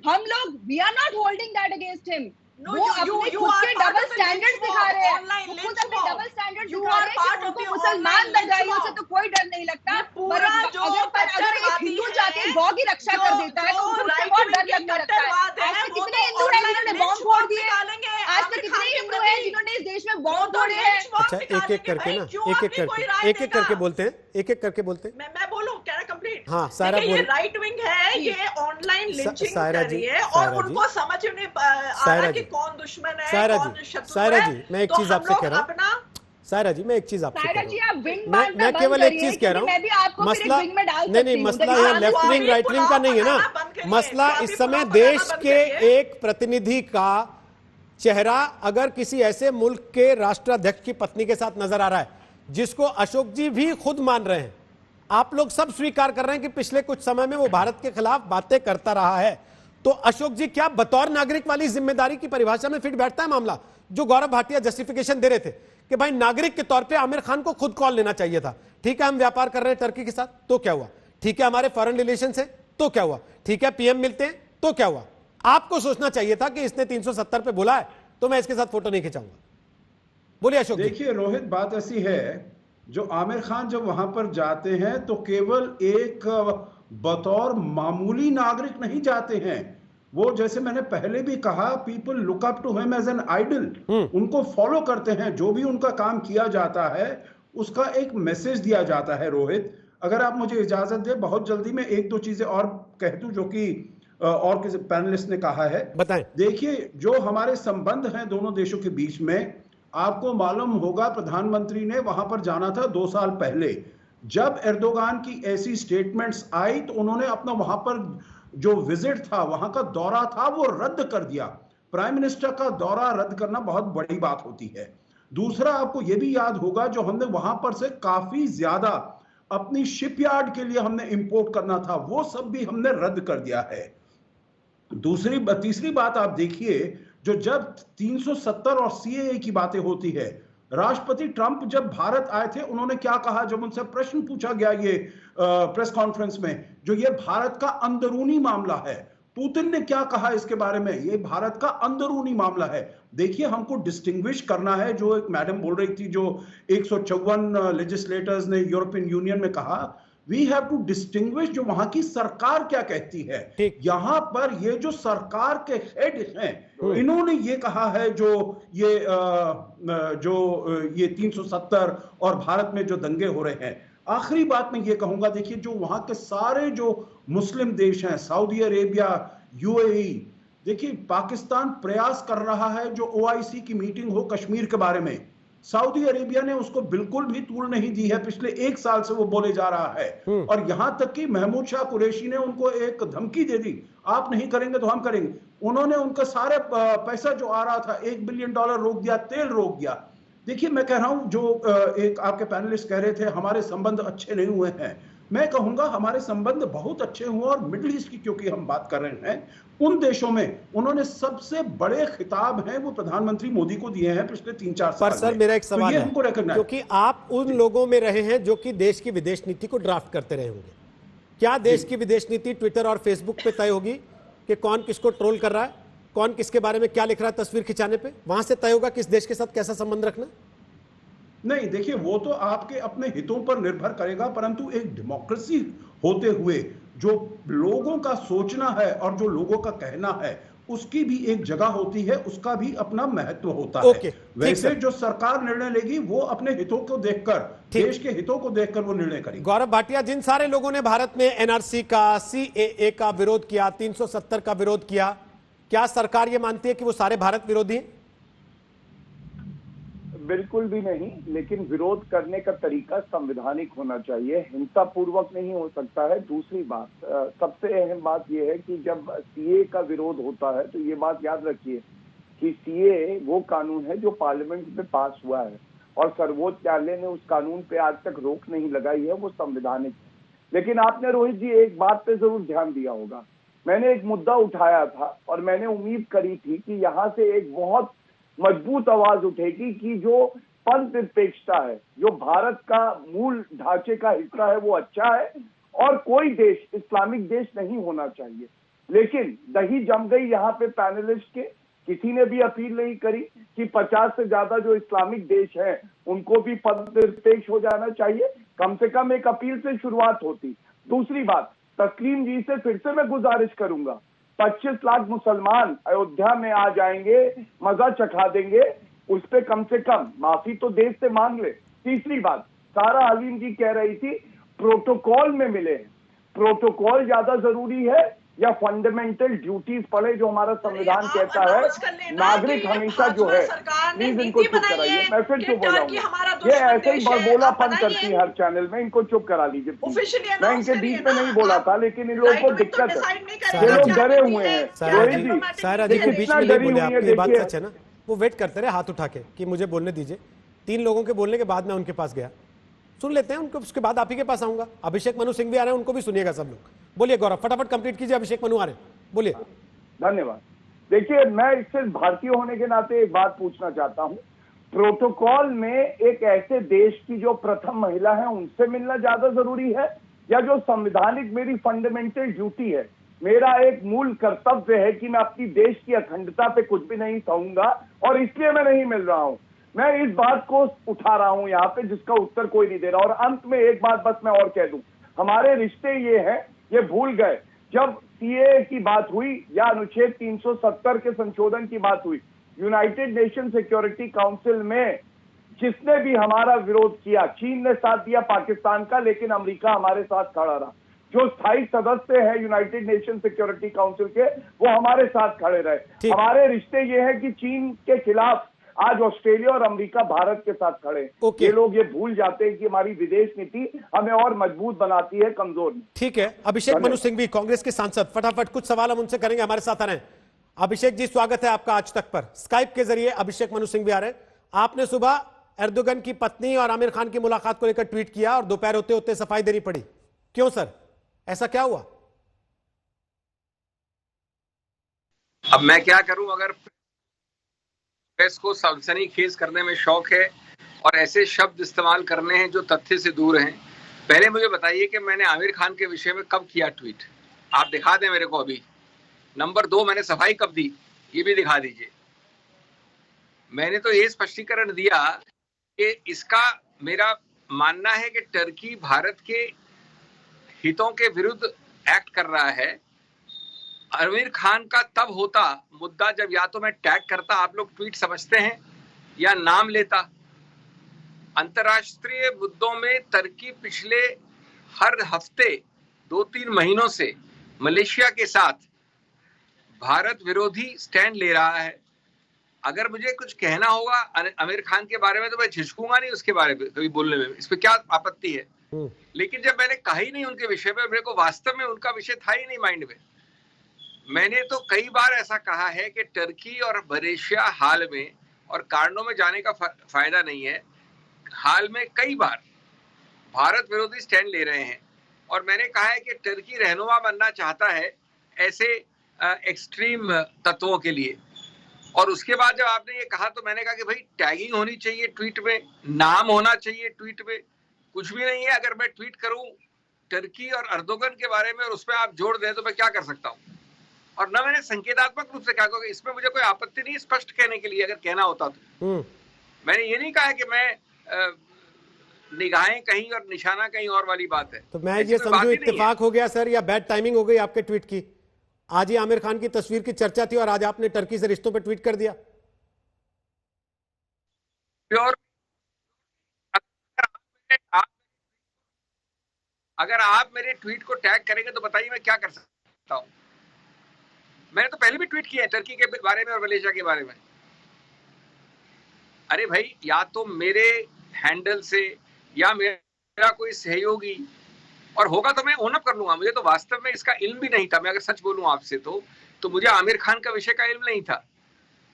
हम लोग we are not holding that against him. No, वो अपने खुद के डबल स्टैंडर्ड्स दिखा रहे हैं, वो खुद अपने डबल स्टैंडर्ड्स दिखा रहे हैं कि उनको मुसलमान दंगाइयों से तो कोई डर नहीं लगता, पर अगर एक हिंदू जाके गौ की रक्षा कर देता है तो उनको बहुत डर लगने लगता है। आज तक कितने हिंदू हैं जिन्होंने बॉम्ब फोड़ दिए? आज तक कितने हिंदू हैं जिन्होंने इस देश में बॉम्ब तोड़े हैं? अच्छा, एक एक करके बोलते हैं, एक एक करके बोलते हैं। मैं बोलूं क्या कंप्लीट? हाँ, सारा ये राइट विंग है, ये ऑनलाइन लिंचिंग कर रही है और उनको समझ नहीं आ रहा कि कौन दुश्मन है, कौन शत्रु है। जी, मैं एक चीज आपसे कह रहा हूँ सायरा जी, मैं एक चीज आपसे कह रहा हूँ, मैं केवल एक चीज कह रहा हूँ, मसला नहीं, मसला यहाँ लेफ्ट विंग राइट विंग का नहीं है ना, मसला इस समय देश के एक प्रतिनिधि का चेहरा अगर किसी ऐसे मुल्क के राष्ट्राध्यक्ष की पत्नी के साथ नजर आ रहा है जिसको अशोक जी भी खुद मान रहे हैं, आप लोग सब स्वीकार कर रहे हैं कि पिछले कुछ समय में वो भारत के खिलाफ बातें करता रहा है, तो अशोक जी क्या बतौर नागरिक वाली जिम्मेदारी की परिभाषा में फिट बैठता है मामला? जो गौरव भाटिया जस्टिफिकेशन दे रहे थे कि भाई नागरिक के तौर पे आमिर खान को खुद कॉल लेना चाहिए था। ठीक है, हम व्यापार कर रहे हैं टर्की के साथ, तो क्या हुआ? ठीक है, हमारे फॉरेन रिलेशन है, तो क्या हुआ? ठीक है, पीएम मिलते हैं, तो क्या हुआ? आपको सोचना चाहिए था कि इसने 370 पे बोला है तो मैं इसके साथ फोटो नहीं खिंचाऊंगा। बोलिए अशोक। देखिए रोहित, बात ऐसी है, जो आमिर खान जब वहां पर जाते हैं तो केवल एक बतौर मामूली नागरिक नहीं जाते हैं, वो जैसे मैंने पहले भी कहा, people look up to him as an idol, उनको फॉलो करते हैं, जो भी उनका काम किया जाता है उसका एक मैसेज दिया जाता है। रोहित, अगर आप मुझे इजाजत दे, बहुत जल्दी में एक दो चीजें और कह दूं जो कि और किसी पैनलिस्ट ने कहा है, बताएं। देखिए, जो हमारे संबंध हैं दोनों देशों के बीच में, आपको मालूम होगा प्रधानमंत्री ने वहां पर जाना था 2 साल पहले। जब एर्दोगान की ऐसी स्टेटमेंट्स आई तो उन्होंने अपना वहां पर जो विजिट था, वहां का दौरा था, वो रद्द कर दिया। प्राइम मिनिस्टर का दौरा रद्द करना बहुत बड़ी बात होती है। दूसरा, आपको यह भी याद होगा, जो हमने वहां पर से काफी ज्यादा अपनी शिपयार्ड के लिए हमने इंपोर्ट करना था, वो सब भी हमने रद्द कर दिया है। तीसरी बात आप देखिए, जो जब 370 और सीएए की बातें होती है, राष्ट्रपति ट्रंप जब भारत आए थे, उन्होंने क्या कहा जब उनसे प्रश्न पूछा गया ये प्रेस कॉन्फ्रेंस में, जो ये भारत का अंदरूनी मामला है, पुतिन ने क्या कहा इसके बारे में, ये भारत का अंदरूनी मामला है। देखिए, हमको डिस्टिंग्विश करना है, जो एक मैडम बोल रही थी, जो 154 लेजिस्लेटर्स ने यूरोपियन यूनियन में कहा, वी हैव टू डिस्टिंग्विश जो वहां की सरकार क्या कहती है। यहां पर ये जो सरकार के हेड हैं, इन्होंने ये कहा है जो ये 370 और भारत में जो दंगे हो रहे हैं। आखिरी बात मैं ये कहूंगा, देखिए, जो वहां के सारे जो मुस्लिम देश हैं, सऊदी अरेबिया, यूएई, देखिए पाकिस्तान प्रयास कर रहा है जो ओआईसी की मीटिंग हो कश्मीर के बारे में, सऊदी अरेबिया ने उसको बिल्कुल भी तूल नहीं दी है। पिछले 1 साल से वो बोले जा रहा है, और यहां तक कि महमूद शाह कुरैशी ने उनको एक धमकी दे दी, आप नहीं करेंगे तो हम करेंगे। उन्होंने उनका सारे पैसा जो आ रहा था, $1 बिलियन रोक दिया, तेल रोक दिया। देखिए, मैं कह रहा हूं, जो एक आपके पैनलिस्ट कह रहे थे हमारे संबंध अच्छे नहीं हुए हैं, मैं कहूंगा हमारे संबंध बहुत अच्छे हुए। और मिडिल ईस्ट की क्योंकि हम बात कर रहे हैं, उन देशों में उन्होंने सबसे बड़े खिताब हैं वो प्रधानमंत्री मोदी को दिए हैं पिछले 3-4 साल। पर सर, मेरा एक सवाल है, क्योंकि आप उन लोगों में रहे हैं जो कि देश की विदेश नीति को ड्राफ्ट करते रहे होंगे, क्या देश की विदेश नीति ट्विटर और फेसबुक पे तय होगी कि कौन किसको ट्रोल कर रहा है, कौन किसके बारे में क्या लिख रहा है तस्वीर खिंचाने पे? वहां से तय होगा किस देश के साथ कैसा संबंध रखना? नहीं, देखिए, वो तो आपके अपने हितों पर निर्भर करेगा, परंतु एक डेमोक्रेसी होते हुए जो लोगों का सोचना है और जो लोगों का कहना है, उसकी भी एक जगह होती है, उसका भी अपना महत्व होता है। वैसे जो सरकार निर्णय लेगी वो अपने हितों को देखकर, देश के हितों को देखकर वो निर्णय करेगी। गौरव भाटिया, जिन सारे लोगों ने भारत में एनआरसी का, सीएए का विरोध किया, 370 का विरोध किया, क्या सरकार ये मानती है कि वो सारे भारत विरोधी हैं? बिल्कुल भी नहीं, लेकिन विरोध करने का तरीका संवैधानिक होना चाहिए, हिंसापूर्वक नहीं हो सकता है। दूसरी बात, सबसे अहम बात यह है कि जब सीए का विरोध होता है तो ये बात याद रखिए कि सीए वो कानून है जो पार्लियामेंट में पास हुआ है, और सर्वोच्च न्यायालय ने उस कानून पे आज तक रोक नहीं लगाई है, वो संवैधानिक। लेकिन आपने रोहित जी एक बात पे जरूर ध्यान दिया होगा, मैंने एक मुद्दा उठाया था और मैंने उम्मीद करी थी कि यहाँ से एक बहुत मजबूत आवाज उठेगी कि जो पंथनिरपेक्षता है, जो भारत का मूल ढांचे का हिस्सा है, वो अच्छा है और कोई देश इस्लामिक देश नहीं होना चाहिए। लेकिन दही जम गई यहाँ पे पैनलिस्ट के, किसी ने भी अपील नहीं करी कि 50 से ज्यादा जो इस्लामिक देश हैं उनको भी पंथनिरपेक्ष हो जाना चाहिए। कम से कम एक अपील से शुरुआत होती। दूसरी बात, तस्लीम जी से फिर से मैं गुजारिश करूंगा, 25 लाख मुसलमान अयोध्या में आ जाएंगे, मजा चखा देंगे, उस पे कम से कम माफी तो देश से मांग ले। तीसरी बात, सारा हलीम जी कह रही थी प्रोटोकॉल में मिले, प्रोटोकॉल ज्यादा जरूरी है या फंडामेंटल ड्यूटीज पढ़े जो हमारा संविधान कहता है नागरिक हमेशा जो है, प्लीज इनको चुप कराइए, मैं फिर चुप हो जाऊंगा। ये ऐसे ही बोलापन करती है हर चैनल में, इनको चुप करा लीजिए। मैं इनके बीच में नहीं बोला था, लेकिन इन लोगों को दिक्कत है, ये लोग डरे हुए हैं। सारा देखिए बीच में नहीं बोले, आपकी बात सच है ना, वो वेट करते रहे हाथ उठा के कि मुझे बोलने दीजिए। 3 लोगों के बोलने के बाद मैं उनके पास गया, सुन लेते हैं उनको, उसके बाद आप ही के पास आऊंगा। अभिषेक मनु सिंह भी आ रहे हैं, उनको भी सुनिएगा सब लोग। बोलिए गौरव, फटाफट कंप्लीट कीजिए, अभिषेक मनु आ रहे हैं, बोलिए। धन्यवाद। देखिए, मैं इससे भारतीय होने के नाते एक बात पूछना चाहता हूं, प्रोटोकॉल में एक ऐसे देश की जो प्रथम महिला है उनसे मिलना ज्यादा जरूरी है या जो संवैधानिक मेरी फंडामेंटल ड्यूटी है, मेरा एक मूल कर्तव्य है कि मैं अपनी देश की अखंडता पे कुछ भी नहीं सहूंगा और इसलिए मैं नहीं मिल रहा हूं। मैं इस बात को उठा रहा हूं यहाँ पे जिसका उत्तर कोई नहीं दे रहा। और अंत में एक बात बस मैं और कह दूं, हमारे रिश्ते ये हैं, ये भूल गए जब सीएए की बात हुई या अनुच्छेद 370 के संशोधन की बात हुई, यूनाइटेड नेशन सिक्योरिटी काउंसिल में जिसने भी हमारा विरोध किया, चीन ने साथ दिया पाकिस्तान का, लेकिन अमेरिका हमारे साथ खड़ा रहा। जो स्थायी सदस्य हैं यूनाइटेड नेशन सिक्योरिटी काउंसिल के, वो हमारे साथ खड़े रहे। हमारे रिश्ते ये हैं कि चीन के खिलाफ आज ऑस्ट्रेलिया और अमेरिका भारत के साथ खड़े। ये लोग ये भूल जाते हैं कि हमारी विदेश नीति हमें और मजबूत बनाती है, कमजोर नहीं। ठीक है, अभिषेक मनु सिंह भी कांग्रेस के सांसद, फटाफट कुछ सवाल हम उनसे करेंगे, हमारे साथ आ रहे हैं। अभिषेक जी, स्वागत है आपका आज तक पर। स्काइप के जरिए अभिषेक मनु सिंह भी आ रहे हैं। आपने सुबह एर्दोगन की पत्नी और आमिर खान की मुलाकात को लेकर ट्वीट किया और दोपहर होते होते सफाई देनी पड़ी, क्यों सर, ऐसा क्या हुआ? अब मैं क्या करूं, अगर प्रेस को सनसनीखेज करने में शौक है और ऐसे शब्द इस्तेमाल करने हैं जो तथ्य से दूर हैं। पहले मुझे बताइए कि मैंने आमिर खान के विषय में कब किया ट्वीट, आप दिखा दें मेरे को अभी। नंबर 2, मैंने सफाई कब दी, ये भी दिखा दीजिए। मैंने तो ये स्पष्टीकरण दिया कि इसका मेरा मानना है कि टर्की भारत के हितों के विरुद्ध एक्ट कर रहा है। आमिर खान का तब होता मुद्दा जब या तो मैं टैग करता, आप लोग ट्वीट समझते हैं, या नाम लेता। अंतर्राष्ट्रीय मुद्दों में टर्की पिछले हर हफ्ते 2-3 महीनों से मलेशिया के साथ भारत विरोधी स्टैंड ले रहा है। अगर मुझे कुछ कहना होगा आमिर खान के बारे में तो मैं झिझकूंगा नहीं उसके बारे में कभी बोलने में, इस पे क्या आपत्ति है। लेकिन जब मैंने कहा ही नहीं उनके विषय में, मेरे को वास्तव में उनका विषय था ही नहीं माइंड में। मैंने तो कई बार ऐसा कहा है कि टर्की और मलेशिया हाल में, और कारणों में जाने का फायदा नहीं है, हाल में कई बार भारत विरोधी स्टैंड ले रहे हैं। और मैंने कहा है कि टर्की रहनुमा बनना चाहता है ऐसे एक्सट्रीम तत्वों के लिए। और उसके बाद जब आपने ये कहा तो मैंने कहा कि भाई टैगिंग होनी चाहिए ट्वीट में, नाम होना चाहिए ट्वीट में, कुछ भी नहीं है। अगर मैं ट्वीट करूं टर्की और एर्दोगन के बारे में और उसमें आप जोड़ दें तो मैं क्या कर सकता हूं। और न मैंने संकेतात्मक रूप से कहा, क्योंकि इसमें मुझे कोई आपत्ति नहीं स्पष्ट कहने के लिए, अगर कहना होता तो। मैंने ये नहीं कहा कि मैं निगाहें कहीं और निशाना कहीं और वाली बात है। तो मैं ये समझूं इत्तेफाक हो गया सर, या बैड टाइमिंग हो गई आपके ट्वीट की? आज ही आमिर खान की तस्वीर की चर्चा थी और आज आपने टर्की से रिश्तों पर ट्वीट कर दिया। अगर आप मेरे ट्वीट को टैग करेंगे तो बताइए मैं क्या कर सकता हूं। मैंने तो पहले भी ट्वीट किया है टर्की के बारे में और मलेशिया के बारे में। अरे भाई, या तो मेरे हैंडल से या मेरा कोई सहयोगी, और होगा तो मैं ओनअप कर लूंगा। मुझे तो वास्तव में इसका इल्म भी नहीं था। मैं अगर सच बोलूं आपसे तो मुझे आमिर खान का विषय का इल्म नहीं था।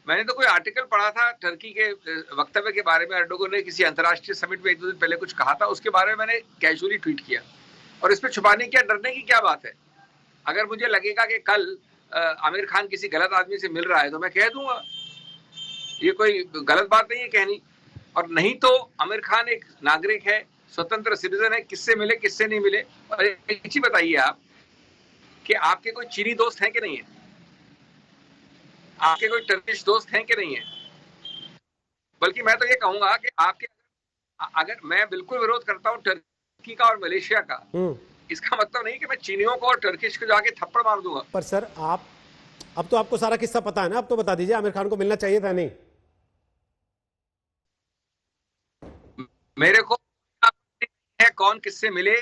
मैंने तो कोई आर्टिकल पढ़ा था टर्की के वक्तव्य के बारे में, एर्दोगन ने किसी अंतर्राष्ट्रीय समिट में 1-2 दिन पहले कुछ कहा था, उसके बारे में मैंने कैजुअली ट्वीट किया। और इसमें छुपाने क्या, डरने की क्या बात है? अगर मुझे लगेगा कि कल आमिर खान किसी गलत आदमी से मिल रहा है तो मैं कह दूंगा, ये कोई गलत बात नहीं है कहनी। और नहीं तो आमिर खान एक नागरिक है, स्वतंत्र सिटीजन है, किससे मिले किससे नहीं मिले। और एक चीज बताइए आप कि आपके कोई चीनी दोस्त हैं कि नहीं है? आपके कोई टर्किश दोस्त हैं कि नहीं है? बल्कि मैं तो ये कहूंगा कि आपके, अगर मैं बिल्कुल विरोध करता हूँ टर्की का और मलेशिया का, इसका मतलब नहीं कि मैं चीनियों को और टर्किश को जाके थप्पड़ मार दूंगा। पर सर आप, अब तो आपको सारा किस्सा पता है ना, अब तो बता दीजिए आमिर खान को मिलना चाहिए था नहीं? मेरे को है कौन किससे मिले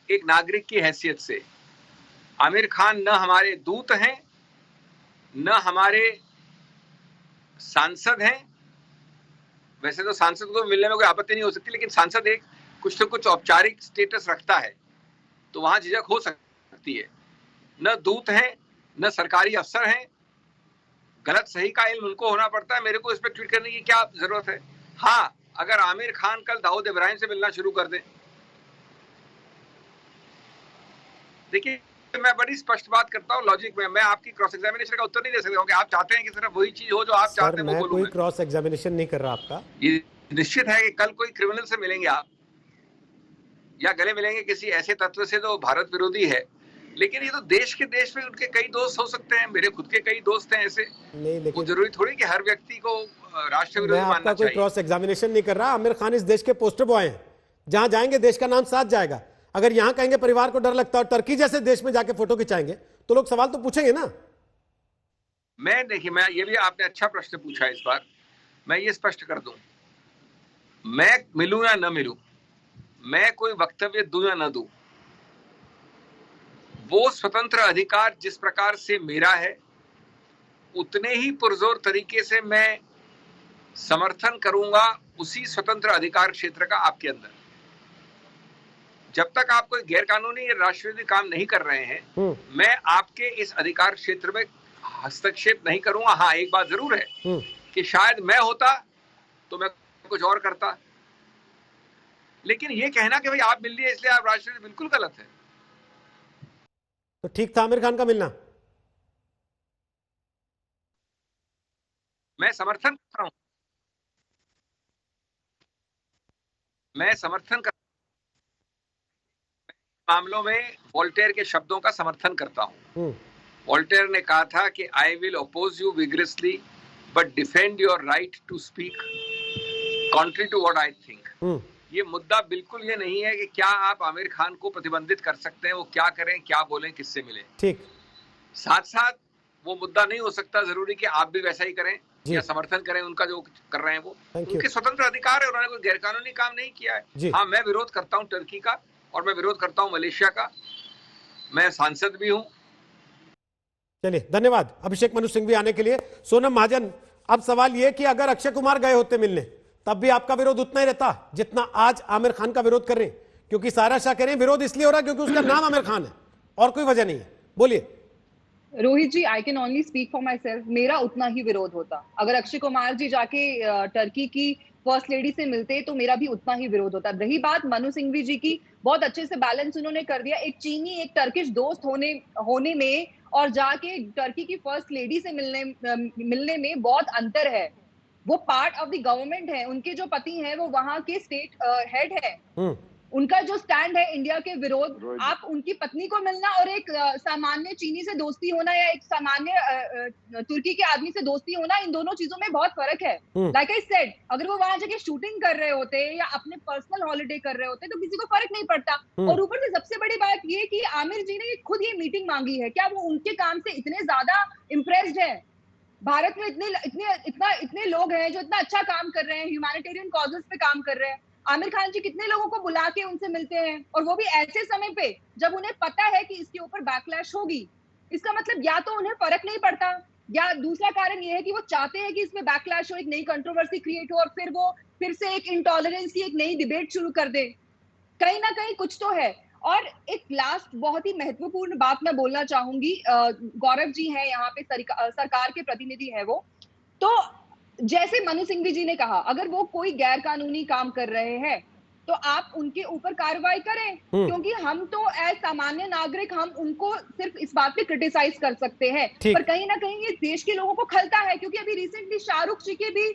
एक नागरिक की हैसियत से। आमिर खान न हमारे दूत हैं, न हमारे सांसद हैं। वैसे तो सांसद को मिलने में कोई आपत्ति नहीं हो सकती, लेकिन सांसद एक कुछ तो कुछ औपचारिक स्टेटस रखता है, तो वहां झिझक हो सकती है। न दूत हैं, न सरकारी अफसर हैं। गलत सही का इल्म उनको होना पड़ता है, मेरे को इस पर ट्वीट करने की क्या जरूरत है? हाँ, अगर आमिर खान कल दाऊद इब्राहिम से मिलना शुरू कर दे, देखिए मैं बड़ी स्पष्ट बात करता हूँ लॉजिक में, मैं आपकी क्रॉस एग्जामिनेशन का उत्तर नहीं दे सकता हूँ कि आप चाहते हैं कि सिर्फ वही चीज हो जो आप चाहते हैं वो बोलूं। कोई क्रॉस एग्जामिनेशन नहीं कर रहा आपका। ये निश्चित है कि कल कोई क्रिमिनल से मिलेंगे आप, या गले मिलेंगे किसी ऐसे तत्व से जो भारत विरोधी है, लेकिन ये तो देश में उनके कई दोस्त हो सकते हैं, मेरे खुद के कई दोस्त हैं ऐसे। नहीं, लेकिन जरूरी थोड़ी कि हर व्यक्ति को राष्ट्र विरोधी मानना चाहिए। कोई क्रॉस एग्जामिनेशन नहीं कर रहा। आमिर खान इस देश के पोस्टर बॉय हैं, जहां जाएंगे देश का नाम साथ जाएगा। अगर यहां कहेंगे परिवार को डर लगता है और टर्की जैसे देश में जाके फोटो खिंचाएंगे तो लोग सवाल तो पूछेंगे ना। देखिए, मैं ये भी आपने अच्छा प्रश्न पूछा। इस बार मैं ये स्पष्ट कर दूं, मैं मिलूं या न मिलूं, मैं कोई वक्तव्य दूं या न दूं, वो स्वतंत्र अधिकार जिस प्रकार से मेरा है उतने ही पुरजोर तरीके से मैं समर्थन करूंगा उसी स्वतंत्र अधिकार क्षेत्र का आपके अंदर। जब तक आप कोई गैर कानूनी या राष्ट्रविरोधी काम नहीं कर रहे हैं, मैं आपके इस अधिकार क्षेत्र में हस्तक्षेप नहीं करूंगा। हाँ, एक बात जरूर है कि शायद मैं होता तो मैं कुछ और करता, लेकिन ये कहना कि भाई आप मिल लिए इसलिए आप राष्ट्रविरोधी, बिल्कुल गलत है। तो ठीक था आमिर खान का मिलना? मैं समर्थन करता हूं, मैं समर्थन कर मामलों में वोल्टेयर के शब्दों का समर्थन करता हूं। वोल्टेयर ने कहा था कि I will oppose you vigorously but defend your right to speak contrary to what I think. ये मुद्दा बिल्कुल ये नहीं है कि क्या आप आमिर खान को प्रतिबंधित कर सकते हैं, वो क्या करें, क्या बोलें, किससे मिले। ठीक, साथ साथ वो मुद्दा नहीं हो सकता जरूरी कि आप भी वैसा ही करें या समर्थन करें उनका जो कर रहे हैं वो। उनके स्वतंत्र अधिकार है, उन्होंने कोई गैरकानूनी काम नहीं किया है। हाँ, मैं विरोध करता हूं टर्की का और मैं विरोध करता हूं मलेशिया का, मैं सांसद भी हूं। चलिए, धन्यवाद अभिषेक मनु सिंघवी आने के लिए। सोनम महाजन, अब सवाल यह कि अगर अक्षय कुमार गए होते मिलने तब भी आपका विरोध उतना ही रहता जितना आज आमिर खान का विरोध कर रहे हैं, क्योंकि सारा शाह कह रहे हैं विरोध इसलिए हो रहा है क्योंकि उसका नाम आमिर खान है और कोई वजह नहीं है। बोलिए। Rohit ji, I can only speak for myself, मेरा उतना ही विरोध होता। अगर अक्षय कुमार जी जाके टर्की की फर्स्ट लेडी से मिलते तो मेरा भी उतना ही विरोध होता। रही बात मनु सिंघवी जी की, बहुत अच्छे से बैलेंस उन्होंने कर दिया। एक चीनी एक टर्किश दोस्त होने में और जाके टर्की की फर्स्ट लेडी से मिलने में बहुत अंतर है। वो पार्ट ऑफ द गवर्नमेंट है, उनके जो पति हैं वो वहां के स्टेट हेड है। उनका जो स्टैंड है इंडिया के विरोध, आप उनकी पत्नी को मिलना और एक सामान्य चीनी से दोस्ती होना या एक सामान्य तुर्की के आदमी से दोस्ती होना, इन दोनों चीजों में बहुत फर्क है। लाइक आई सेड, अगर वो वहां जाके शूटिंग कर रहे होते या अपने पर्सनल हॉलिडे कर रहे होते तो किसी को फर्क नहीं पड़ता। और ऊपर से सबसे बड़ी बात ये कि आमिर जी ने खुद ये मीटिंग मांगी है, क्या वो उनके काम से इतने ज्यादा इम्प्रेस्ड है? भारत में इतने लोग हैं जो इतना अच्छा काम कर रहे हैं, ह्यूमैनिटेरियन कॉजेस पे काम कर रहे हैं। आमिर खान जी कितने लोगों को बुला के उनसे मिलते हैं, और वो भी ऐसे समय पे जब उन्हें पता है कि इसके ऊपर बैकलैश होगी। इसका मतलब या तो उन्हें फर्क नहीं पड़ता, या दूसरा कारण ये है कि वो चाहते हैं कि इसमें बैकलैश हो, एक नई कंट्रोवर्सी क्रिएट हो और फिर वो फिर से एक इंटॉलरेंस की एक नई डिबेट शुरू कर दे। कहीं ना कहीं कुछ तो है। और एक लास्ट बहुत ही महत्वपूर्ण बात मैं बोलना चाहूंगी, गौरव जी हैं यहाँ पे, सरकार के प्रतिनिधि हैं वो, तो जैसे मनु सिंघवी जी ने कहा, अगर वो कोई गैर कानूनी काम कर रहे हैं तो आप उनके ऊपर कार्रवाई करें, क्योंकि हम तो एज सामान्य नागरिक हम उनको सिर्फ इस बात पे क्रिटिसाइज कर सकते हैं, पर कहीं ना कहीं ये देश के लोगों को खलता है। क्योंकि अभी रिसेंटली शाहरुख जी के भी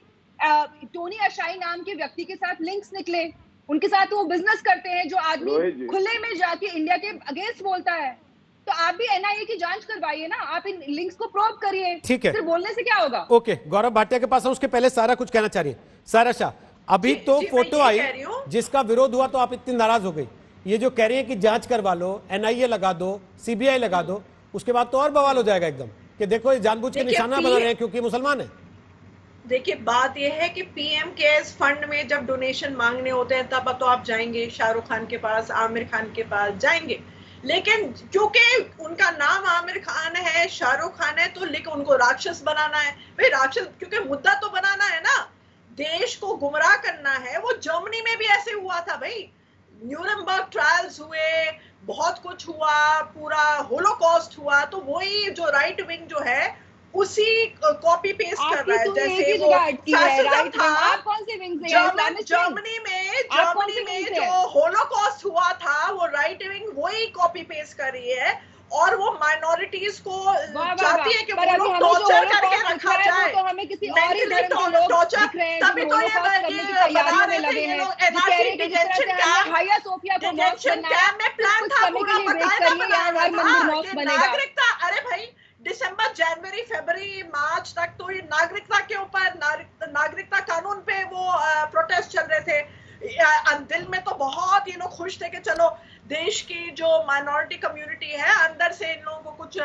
टोनी अशाई नाम के व्यक्ति के साथ लिंक्स निकले, उनके साथ वो बिजनेस करते हैं, जो आदमी खुले में जाके इंडिया के अगेंस्ट बोलता है। तो आप भी एनआईए की जांच करवाइए ना, आप इन लिंक्स को प्रोब करिए। ठीक है, सिर्फ बोलने से क्या होगा। ओके, गौरव भाटिया के पास है, उसके पहले सारा कुछ कहना चाह रही है। सारा शाह, अभी तो फोटो आई जिसका विरोध हुआ तो आप इतनी नाराज हो गई, ये जो कह रही है कि जांच करवा लो, एनआईए लगा दो, सीबीआई लगा दो, उसके बाद तो और बवाल हो जाएगा एकदम कि देखो ये जानबूझ के निशाना बना रहे हैं क्योंकि मुसलमान है। देखिए बात यह है कि पीएम केयर्स फंड में जब डोनेशन मांगने होते हैं तब तो आप जाएंगे शाहरुख खान के पास, आमिर खान के पास जाएंगे, लेकिन क्योंकि उनका नाम आमिर खान है, शाहरुख खान है, तो लेकिन उनको राक्षस बनाना है। भाई राक्षस, क्योंकि मुद्दा तो बनाना है ना, देश को गुमराह करना है। वो जर्मनी में भी ऐसे हुआ था भाई, न्यूरमबर्ग ट्रायल्स हुए, बहुत कुछ हुआ, पूरा होलोकॉस्ट हुआ, तो वही जो राइट विंग जो है उसी कॉपी पेस्ट कर रहा है। जैसे वो फैसिज्म था, आप कौन से विंग से? जर्मनी में जो होलोकॉस्ट हुआ था वो राइट विंग वही कॉपी पेस्ट कर रही है, और वो माइनॉरिटीज को चाहती है कि वो लोग टॉर्चर करके रखा जाए। तो हमें किसी और ही धर्म के लोग दिख रहे हैं, तभी तो ये तैयारियों में लगे हैं, डिटेंशन कैंप हाया सोफिया को डिटेंशन कैंप में प्लान था पूरा बकायदा नागरिकता। अरे भाई दिसंबर, जनवरी, फरवरी, मार्च तक तो ये नागरिकता के ऊपर, नागरिकता कानून पे वो प्रोटेस्ट चल रहे थे। दिल में तो बहुत ये लोग खुश थे कि चलो देश की जो माइनॉरिटी कम्युनिटी है अंदर से इन लोगों को कुछ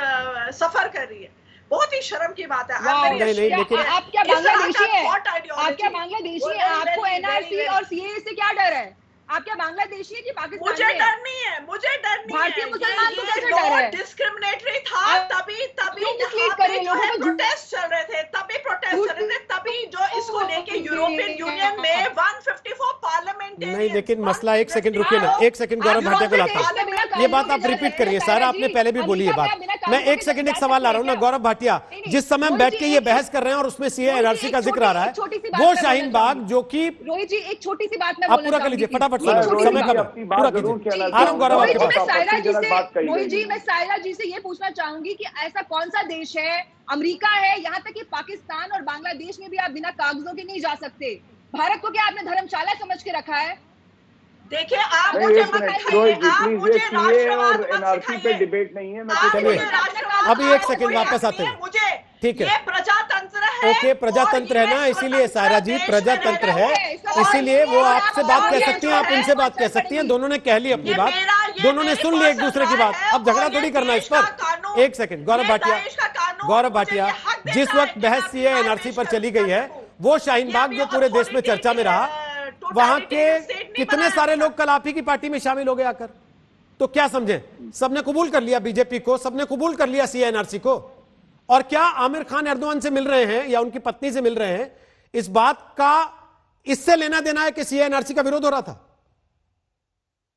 सफर कर रही है। बहुत ही शर्म की बात है। आप क्या बांग्लादेशी है? आप क्या बांग्लादेशी है? आपको एनआरसी और सीएए से क्या डर है? आप क्या बांग्लादेशी है कि पाकिस्तानी? मुझे डर नहीं है, मुझे डर नहीं है। भारतीय मुसलमान को कैसे डर है? डिस्क्रिमिनेटरी था तभी प्रोटेस्ट चल रहे थे, तभी प्रोटेस्ट चल रहे थे, तभी जो इसको लेके यूरोपियन यूनियन में 154 पार्लियामेंट। नहीं, लेकिन मसला, एक सेकंड रुकिए ना, एक सेकंड गौरव भाटिया को लाता हूं। ये बात आप रिपीट करिए, सारा आपने पहले भी बोली है बात। मैं एक सेकंड एक सवाल ला रहा हूं ना गौरव भाटिया, जिस समय हम बैठ के ये बहस कर रहे हैं और उसमें सीए एनआरसी का जिक्र आ रहा है, वो शाहीन बाग जो कि रोहित जी एक छोटी सी बात आप पूरा कर लीजिए फटाफट, समय का पूरा कीजिए। आ रहा हूं गौरव आपके पास। रोहित जी मैं सायरा जी से ये पूछना चाहूंगी कि ऐसा कौन सा देश है, अमेरिका है, यहाँ तक कि पाकिस्तान और बांग्लादेश में भी आप बिना कागजों के नहीं जा सकते। भारत को क्या आपने धर्मशाला समझ के रखा है? देखिए आप मुझे और एनआरसी पे डिबेट नहीं है। अभी एक सेकंड वापस आते हैं, ठीक है? प्रजातंत्र है, ओके, प्रजातंत्र है ना, इसीलिए सायरा जी प्रजातंत्र है, इसीलिए वो आपसे बात कह सकती हैं, आप उनसे बात कह सकती हैं। दोनों ने कह ली अपनी बात, दोनों ने सुन ली एक दूसरे की बात, अब झगड़ा थोड़ी करना इस पर। एक सेकंड गौरव भाटिया, जिस वक्त बहस सीए एनआरसी पर चली गई है, वो शाहीन बाग जो पूरे देश में चर्चा में रहा, वहां के कितने सारे लोग कल आप ही की पार्टी में शामिल हो गए आकर। तो क्या समझे, सबने कबूल कर लिया बीजेपी को, सबने कबूल कर लिया सीए एनआरसी को। और क्या आमिर खान एर्दोआन से मिल रहे हैं या उनकी पत्नी से मिल रहे हैं, इस बात का इससे लेना देना है कि सीए एनआरसी का विरोध हो रहा था?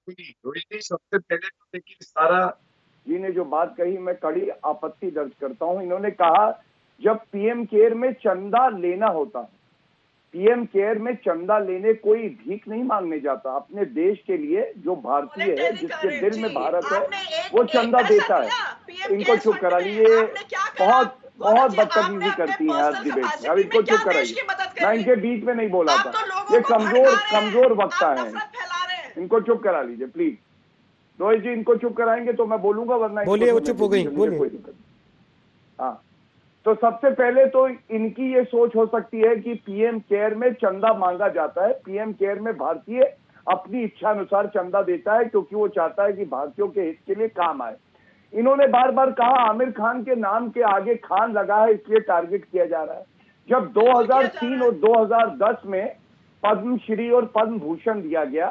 सबसे पहले तो देखिए, सारा जी ने जो बात कही मैं कड़ी आपत्ति दर्ज करता हूं। इन्होंने कहा जब पीएम केयर में चंदा लेना होता है, पीएम केयर में चंदा लेने कोई भीख नहीं मांगने जाता। अपने देश के लिए जो भारतीय है, जिसके दिल में भारत है, वो चंदा देता है। इनको चुप करा लीजिए, बहुत बदतमीजी करती है आज डिबेट में। अब इनको चुप कराइए, मैं इनके बीच में नहीं बोला था, ये कमजोर वक्ता है, इनको चुप करा लीजिए प्लीज। रोहित जी इनको चुप कराएंगे तो मैं बोलूंगा, वरना बोलिए, वो चुप हो गई, बोलिए। हाँ, तो सबसे पहले तो इनकी ये सोच हो सकती है कि पीएम केयर में चंदा मांगा जाता है। पीएम केयर में भारतीय अपनी इच्छा अनुसार चंदा देता है, क्योंकि वो चाहता है कि भारतीयों के हित के लिए काम आए। इन्होंने बार बार कहा आमिर खान के नाम के आगे खान लगा है, इसलिए टारगेट किया जा रहा है। जब 2003 और 2010 में पद्मश्री और पद्म भूषण दिया गया,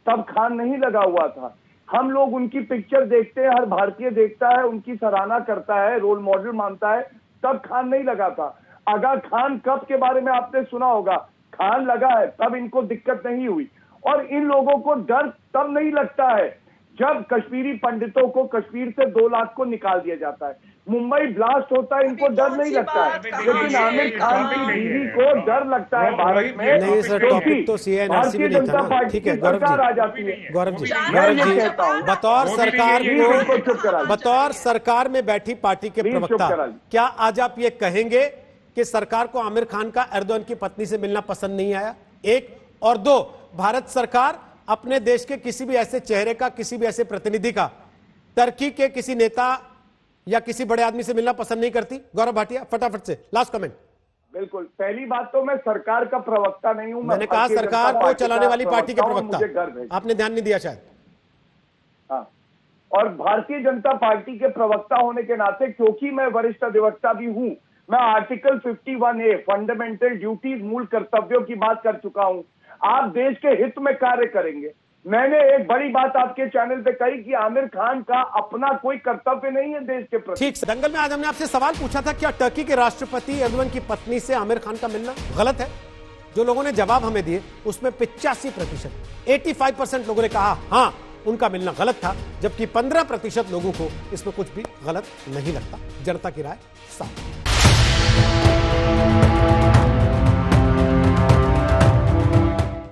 तब खान नहीं लगा हुआ था। हम लोग उनकी पिक्चर देखते हैं, हर भारतीय देखता है, उनकी सराहना करता है, रोल मॉडल मानता है, तब खान नहीं लगा था। आगा खान कब के बारे में आपने सुना होगा, खान लगा है तब इनको दिक्कत नहीं हुई। और इन लोगों को डर तब नहीं लगता है जब कश्मीरी पंडितों को कश्मीर से 2 लाख को निकाल दिया जाता है। मुंबई ब्लास्ट होता है इनको डर नहीं लगता है, लेकिन आमिर खान की बीवी को डर लगता है भारत में। नहीं सर, टॉपिक तो सीएनआरसी में नहीं था ना। ठीक है गौरव सरकार आ जी, जाती है। गौरव जी, मैं ये कहता हूँ बतौर सरकार इनको चुप करा को, लीजिए। बतौर सरकार में बैठी पार्टी के प्लीज चुप प्रवक्ता, करा लीजिए। क्या आज आप ये कहेंगे कि सरकार को आमिर खान का एर्दोगन की पत्नी से मिलना पसंद नहीं आया? एक, और दो, भारत सरकार अपने देश के किसी भी ऐसे चेहरे का, किसी भी ऐसे प्रतिनिधि का टर्की के किसी नेता या किसी बड़े आदमी से मिलना पसंद नहीं करती? गौरव भाटिया, फटाफट से लास्ट कमेंट। बिल्कुल, पहली बात तो मैं सरकार का प्रवक्ता नहीं हूं, मैंने कहा सरकार को चलाने वाली पार्टी के मुझे गर्व है। प्रवक्ता, आपने ध्यान नहीं दिया शायद। हाँ, और भारतीय जनता पार्टी के प्रवक्ता होने के नाते, क्योंकि मैं वरिष्ठ अधिवक्ता भी हूं, मैं आर्टिकल 51A फंडामेंटल ड्यूटीज, मूल कर्तव्यों की बात कर चुका हूं। आप देश के हित में कार्य करेंगे। मैंने एक बड़ी बात आपके चैनल पे कही कि आमिर खान का अपना कोई कर्तव्य नहीं है देश के प्रति। ठीक, दंगल में आज हमने आपसे सवाल पूछा था, क्या टर्की के राष्ट्रपति एर्दोगन की पत्नी से आमिर खान का मिलना गलत है? जो लोगों ने जवाब हमें दिए उसमें 85%, 85% लोगों ने कहा हाँ उनका मिलना गलत था, जबकि 15% लोगों को इसमें कुछ भी गलत नहीं लगता। जनता की राय साफ।